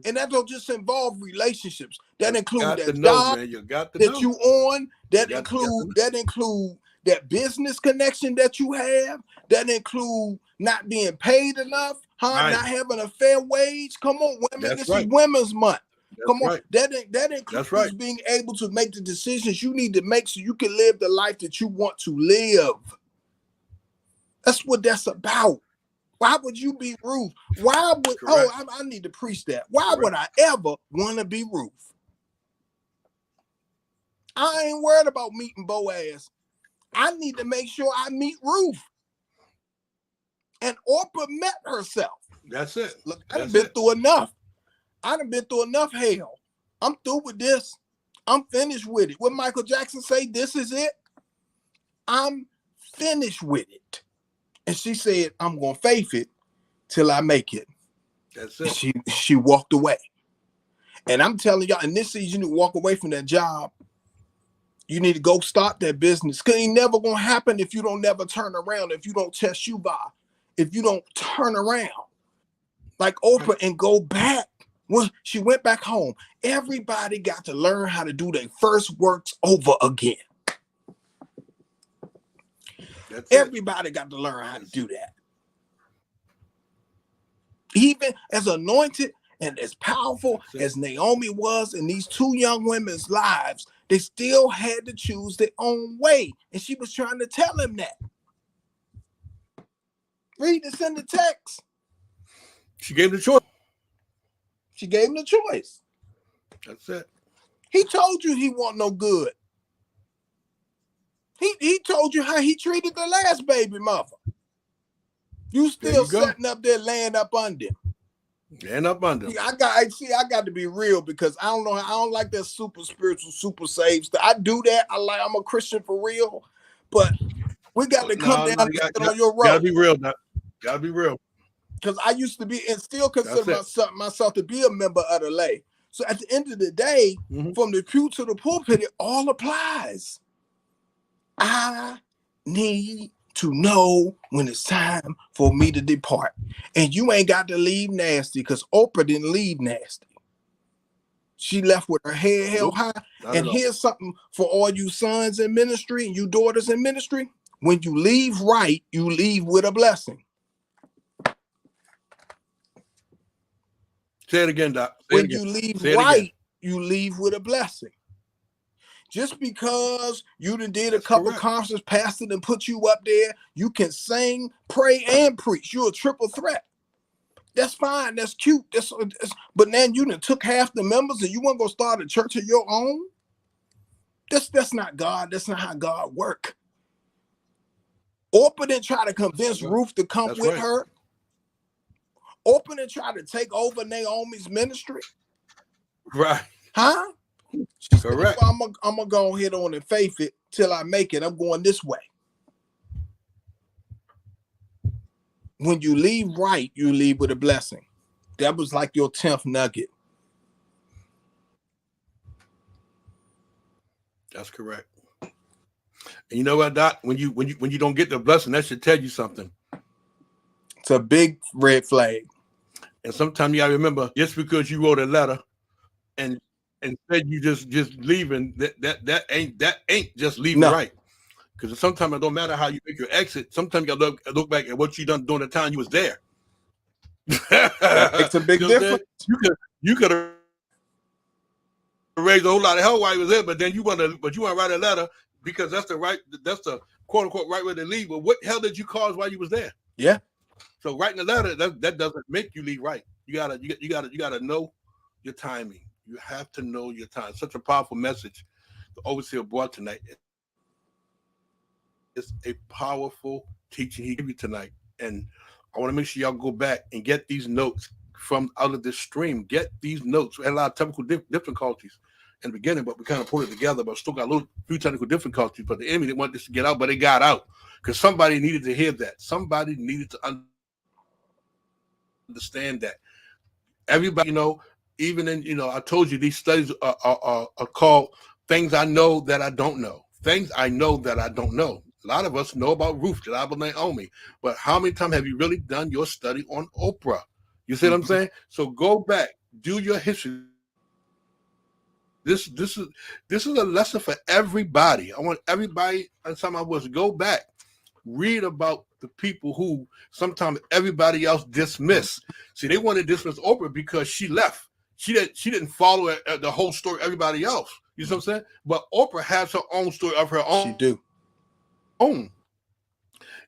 And that don't just involve relationships. That includes that job that you on. That include that business connection that you have. That include not being paid enough, not having a fair wage. Come on, women. This is Women's Month. Come on. That includes being able to make the decisions you need to make so you can live the life that you want to live. That's what that's about. Why would you be Ruth? Why would I need to preach that? Why would I ever want to be Ruth? I ain't worried about meeting Boaz. I need to make sure I meet Ruth. And Orpah met herself. That's it. Look, I done been through enough. I done been through enough hell. I'm through with this. I'm finished with it. What Michael Jackson say, this is it. I'm finished with it. And she said, I'm going to faith it till I make it. That's it. And she walked away. And I'm telling y'all, in this season, you walk away from that job. You need to go start that business. Because it ain't never going to happen if you don't never turn around, if you don't test you by, if you don't turn around. Like Oprah and go back. Well, she went back home. Everybody got to learn how to do their first works over again. Everybody got to learn how to do that. Even as anointed and as powerful as Naomi was in these two young women's lives, they still had to choose their own way. And she was trying to tell him that. Read this in the text. She gave the choice. She gave him the choice. That's it. He told you he wasn't no good. He told you how he treated the last baby mother. You still sitting up there laying up under him. Laying up under him. I got to be real because I don't like that super spiritual, super saved stuff. I do that. I'm a Christian for real, but we got to come down and get on your road. Gotta be real, Doc. Gotta be real. Because I used to be and still consider myself to be a member of the lay. So at the end of the day, from the pew to the pulpit, it all applies. I need to know when it's time for me to depart. And you ain't got to leave nasty because Oprah didn't leave nasty. She left with her head held high. And here's something for all you sons in ministry and you daughters in ministry. When you leave right, you leave with a blessing. Say it again, Doc. When you leave right, you leave with a blessing. Just because you did a couple conferences, pastored and put you up there, you can sing, pray, and preach. You're a triple threat. That's fine. That's cute. But now you done took half the members and you want to go start a church of your own? That's not God. That's not how God work. Oprah didn't try to convince Ruth to come with her. Oprah didn't try to take over Naomi's ministry. Right. Huh? Correct. I'm gonna go ahead on and faith it till I make it. I'm going this way. When you leave right, you leave with a blessing. That was like your 10th nugget. That's correct. And you know what, Doc? When you don't get the blessing, that should tell you something. It's a big red flag. And sometimes you gotta remember, just because you wrote a letter and said you just leaving, that ain't just leaving right. Because sometimes it don't matter how you make your exit. Sometimes you gotta look back at what you done during the time you was there. It's a big difference. You could have raised a whole lot of hell while you was there, but you want to write a letter because that's the quote unquote right way to leave. But what hell did you cause while you was there? Yeah. So writing a letter that doesn't make you leave right. You gotta know your timing. You have to know your time. Such a powerful message the overseer brought tonight. It's a powerful teaching he gave you tonight. And I want to make sure y'all go back and get these notes from out of this stream. Get these notes. We had a lot of technical difficulties in the beginning, but we kind of put it together, but still got a few technical difficulties. But the enemy didn't want this to get out, but it got out because somebody needed to hear that. Somebody needed to understand that. Everybody, even in, I told you these studies are called things I know that I don't know. Things I know that I don't know. A lot of us know about Ruth, Jalaba, Naomi, but how many times have you really done your study on Oprah? You see what I'm saying? So go back, do your history. This is a lesson for everybody. I want everybody, anytime I was, go back, read about the people who sometimes everybody else dismissed. See, they wanted to dismiss Oprah because she left. She didn't follow the whole story everybody else. You know what I'm saying? But Oprah has her own story of her own. She do. And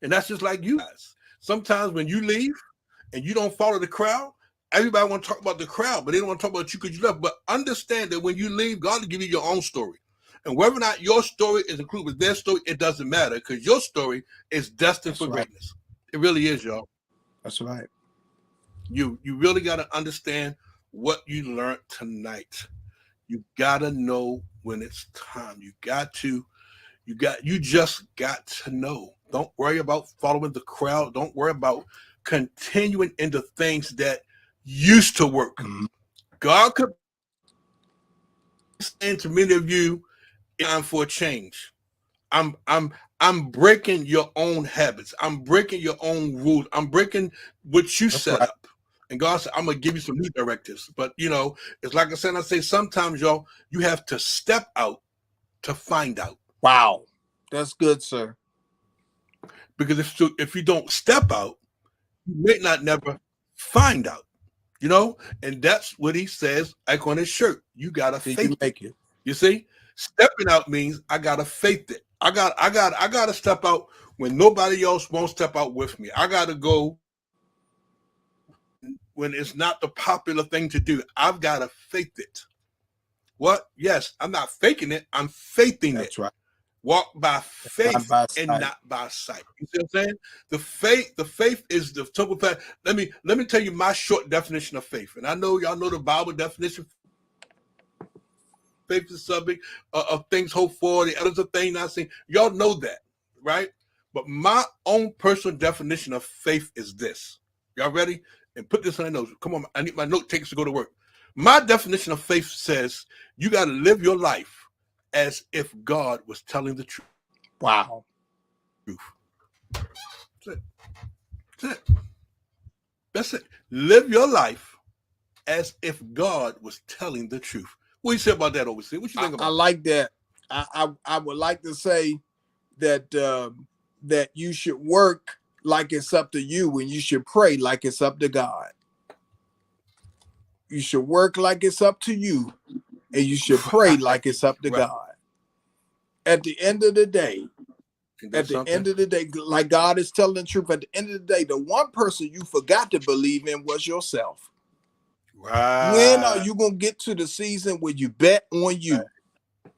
that's just like you guys. Sometimes when you leave and you don't follow the crowd, everybody want to talk about the crowd, but they don't want to talk about you because you left. But understand that when you leave, God will give you your own story. And whether or not your story is included with their story, it doesn't matter because your story is destined for greatness. It really is, y'all. That's right. You really got to understand what you learned tonight. You got to know when it's time. You just got to know. Don't worry about following the crowd. Don't worry about continuing into things that used to work. Mm-hmm. God could stand to many of you time for a change. I'm breaking your own habits. I'm breaking your own rules. I'm breaking what you set up. And God said, I'm going to give you some new directives. But, it's like I say, sometimes, y'all, you have to step out to find out. Wow. That's good, sir. Because if you don't step out, you may not never find out. And that's what he says, like on his shirt. You got to faith it. You see? Stepping out means I got to faith it. I got to step out when nobody else won't step out with me. I got to go when it's not the popular thing to do. I've got to faith it. What? Yes, I'm not faking it. I'm faithing That's it. right. Walk by faith Not by and sight. not by sight. You see what I'm saying? The faith is the temple path. Let me tell you my short definition of faith. And I know y'all know the Bible definition. Faith is subject of things hoped for, the others of things not seen. Y'all know that, right? But my own personal definition of faith is this. Y'all ready? And put this on the notes. Come on, I need my note takers to go to work. My definition of faith says you got to live your life as if God was telling the truth. Wow. That's it. That's it. That's it. Live your life as if God was telling the truth. What do you say about that, Overseer? What you think about I like that. I would like to say that that you should work like it's up to you, and you should pray like it's up to God. You should work like it's up to you, and you should pray like it's up to Right. God. At the end of the day, like God is telling the truth, at the end of the day, the one person you forgot to believe in was yourself. Right. When are you going to get to the season where you bet on you? Right.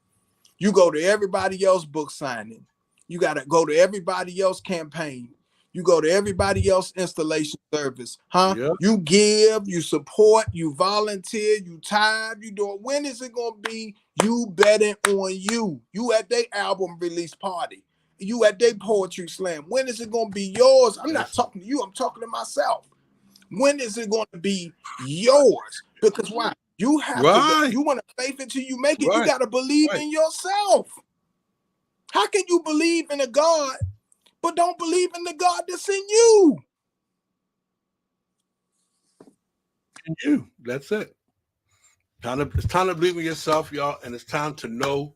You go to everybody else book signing. You got to go to everybody else campaign. You go to everybody else installation service. Huh? Yep. You give, you support, you volunteer, you tithe, you do it. When is it going to be you betting on you? You at their album release party. You at their poetry slam. When is it going to be yours? I'm not talking to you. I'm talking to myself. When is it going to be yours? Because why? You have to. You want to faith until you make it. You got to believe in yourself. How can you believe in a God but don't believe in the God that's in you? In you. That's it. It's time to believe in yourself, y'all, and it's time to know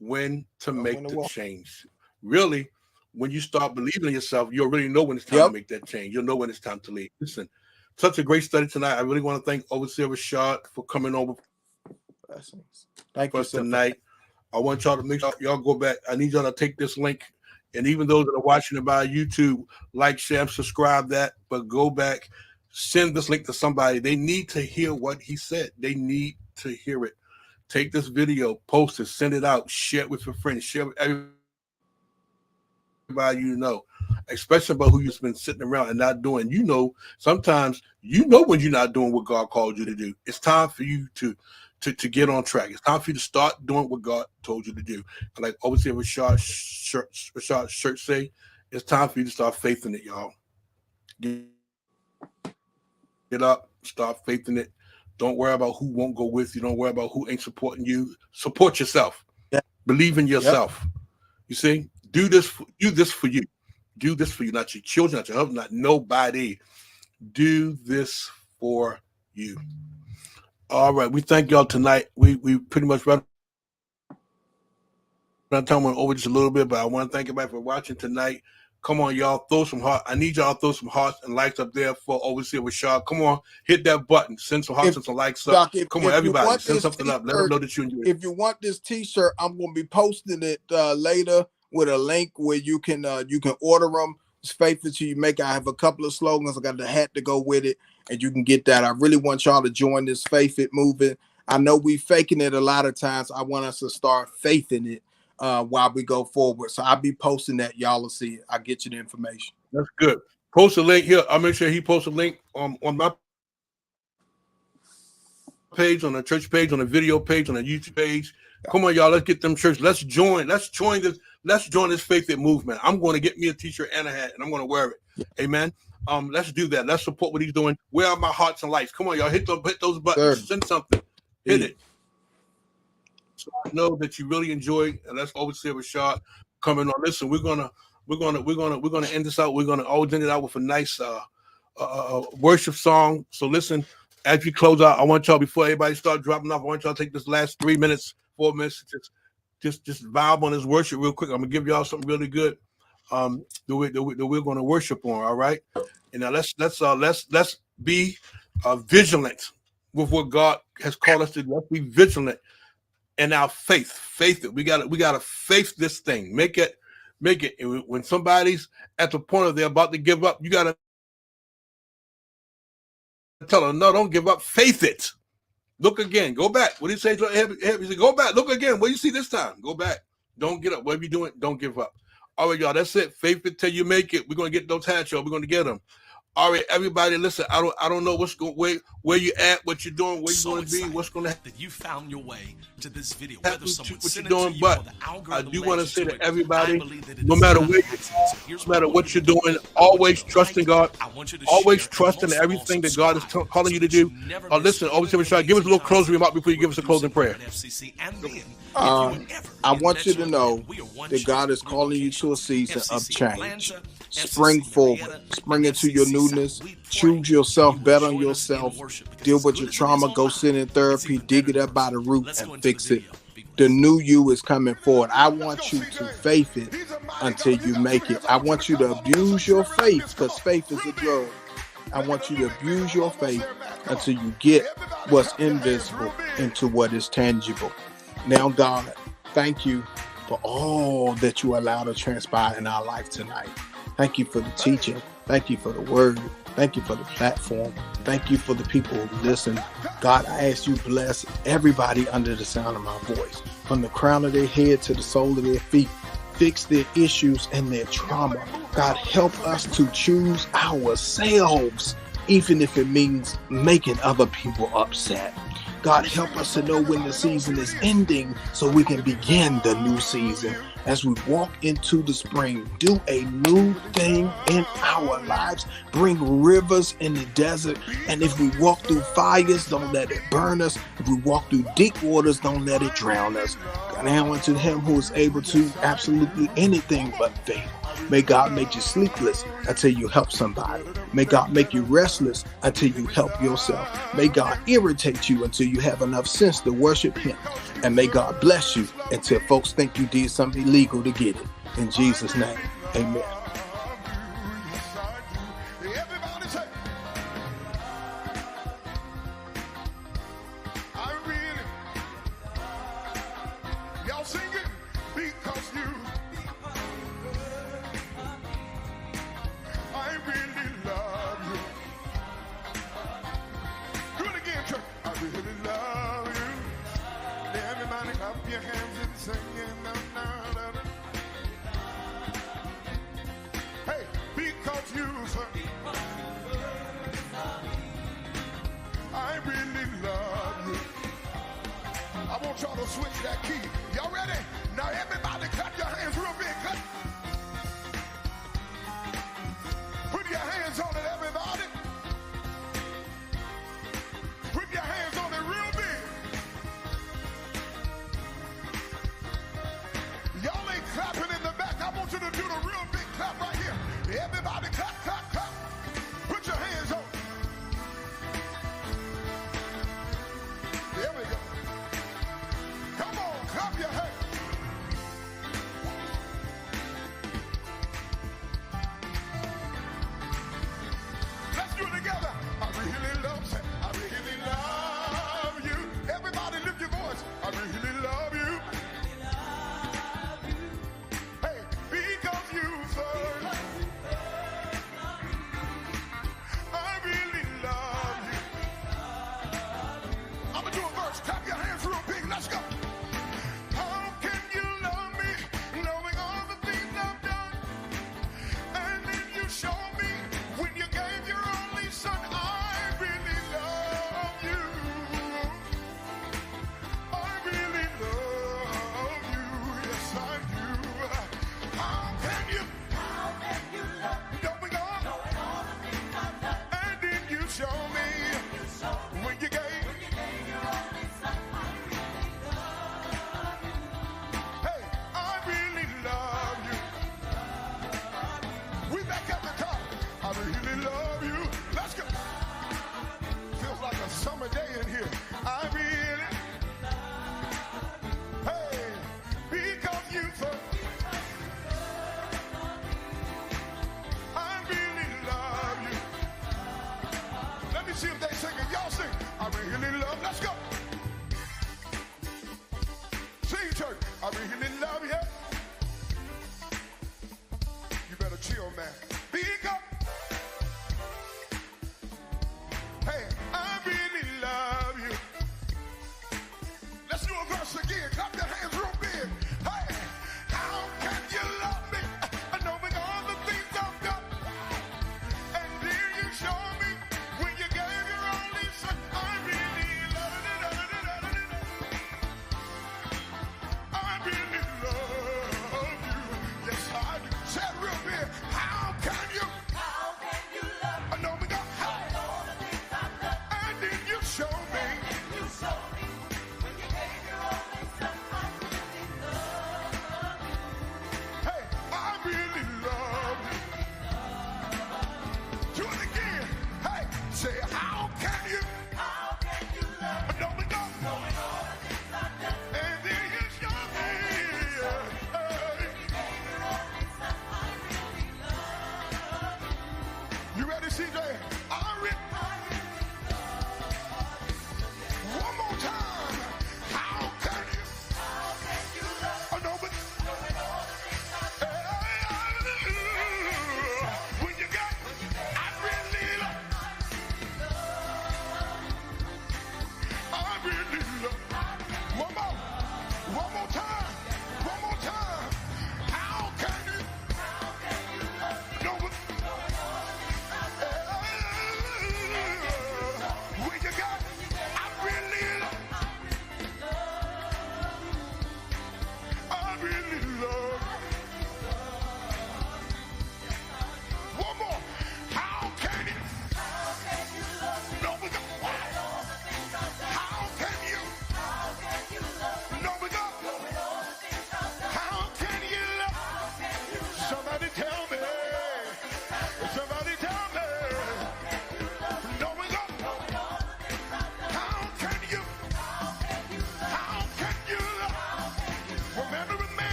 when to make the change. Really, when you start believing in yourself, you'll really know when it's time to make that change. You'll know when it's time to leave. Listen, such a great study tonight. I really want to thank Overseer Rashad for coming over Thank you tonight. I want y'all to make sure y'all go back. I need y'all to take this link, and even those that are watching it by YouTube, like, share, and subscribe that. But go back, send this link to somebody. They need to hear what he said. They need to hear it. Take this video, post it, send it out, share it with your friends, share it with everybody you know, especially about who you've been sitting around and not doing. You know, sometimes you know when you're not doing what God called you to do. It's time for you to get on track. It's time for you to start doing what God told you to do. Like Overseer Rashad Church say, it's time for you to start faithing it, y'all. Get up, start faithing it. Don't worry about who won't go with you. Don't worry about who ain't supporting you. Support yourself. Believe in yourself. You see, do this for you. Do this for you, not your children, not your husband, not nobody. Do this for you. All right, we thank y'all tonight. We pretty much run time went over just a little bit, but I want to thank everybody for watching tonight. Come on, y'all, throw some heart. I need y'all to throw some hearts and likes up there for Overseer Rashad. Come on, hit that button. Send some hearts and some likes up. Come on, everybody, send something up. Let them know that you enjoy it. If you want this T-shirt, I'm going to be posting it later with a link where you can order them. It's faithful to you make. I have a couple of slogans. I got the hat to go with it, and you can get that. I really want y'all to join this Faith It movement. I know we faking it a lot of times. I want us to start faithing it while we go forward. So I'll be posting that. Y'all will see it. I'll get you the information. That's good. Post a link here. I'll make sure he posts a link on my page, on the church page, on the video page, on the YouTube page. Come on, y'all. Let's get them shirts. Let's join this Faith It movement. I'm going to get me a t-shirt and a hat, and I'm going to wear it. Amen. Let's do that. Let's support what he's doing. Where are my hearts and lights? Come on, y'all. Hit those buttons. Send something. Hit it. So I know that you really enjoyed, and that's Overseer Rashad coming on. Listen, we're gonna end this out. We're gonna always end it out with a nice worship song. So listen, as we close out, I want y'all, before everybody start dropping off, I want y'all to take this last 3 minutes, 4 minutes, just vibe on this worship real quick. I'm gonna give y'all something really good that we're gonna worship on. All right, and now let's be vigilant with what God has called us to do. Let's be vigilant in our faith it. We gotta faith this thing. Make it. When somebody's at the point of they're about to give up, you gotta tell her, no, don't give up. Faith it. Look again. Go back. What did he say? He said, go back. Look again. What do you see this time? Go back. Don't get up. Whatever you're doing, don't give up. All right, y'all. That's it. Faith it till you make it. We're gonna get those hats, y'all. We're gonna get them. All right, everybody. Listen. I don't know what's going where you at, what you're doing, where you're going to be, what's going to happen. That you found your way to this video. What you're doing, but I do want to say to everybody, no matter where you're, no matter what you're doing, always trust in God. Always trust in everything that God is calling you to do. Listen, always give us a little closing remark before you give us a closing prayer. I want you to know that God is calling you to a season of change. Spring forward, spring into your newness, choose yourself, bet on yourself, deal with your trauma, go sit in therapy, dig it up by the root and fix it. The new you is coming forward. I want you to faith it until you make it. I want you to abuse your faith because faith is a drug. I want you to abuse your faith until you get what's invisible into what is tangible. Now, God, thank you for all that you allow to transpire in our life tonight. Thank you for the teaching. Thank you for the word. Thank you for the platform. Thank you for the people who listen. God, I ask you bless everybody under the sound of my voice, from the crown of their head to the sole of their feet. Fix their issues and their trauma. God, help us to choose ourselves, even if it means making other people upset. God, help us to know when the season is ending so we can begin the new season. As we walk into the spring, do a new thing in our lives. Bring rivers in the desert. And if we walk through fires, don't let it burn us. If we walk through deep waters, don't let it drown us. Now unto him who is able to absolutely anything but fail. May God make you sleepless until you help somebody. May God make you restless until you help yourself. May God irritate you until you have enough sense to worship him. And may God bless you until folks think you did something illegal to get it. In Jesus' name, amen. Everybody say, I really, y'all sing it because you, I really love you. Do it again, church. I really love you. Everybody clap your hands and sing it. Hey, because you, sir, I really love you. I want y'all to switch that key. Y'all ready? Now everybody clap your hands real big. Clap. Put your hands on it, everybody. Put your hands on it real big. Y'all ain't clapping in the back. I want you to do the real big clap right here. Everybody clap, clap, clap. Put your hands on. There we go. Come on, clap your hands. Let's do it together. I really love you. I really love you. Everybody lift your voice. I really love you. Hey, because you first. I really love you. I'm gonna do a verse. Clap your hands real big. Let's go. How can you love me, knowing all the things I've done? And then you show me when you gave your only son. I really love you. I really love you. Yes, I do. How can you love me, knowing all the things I've done? And then you show me when you gave your only son. Hey, I really love you. We back at the top. I really love you. Let's go. Feels like a summer day in here. I really, hey, because you first. I really love you. Let me see if they sing it. Y'all sing. I really love. Let's go. Sing, church. I really love you. You better chill, man. Because, hey,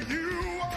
You are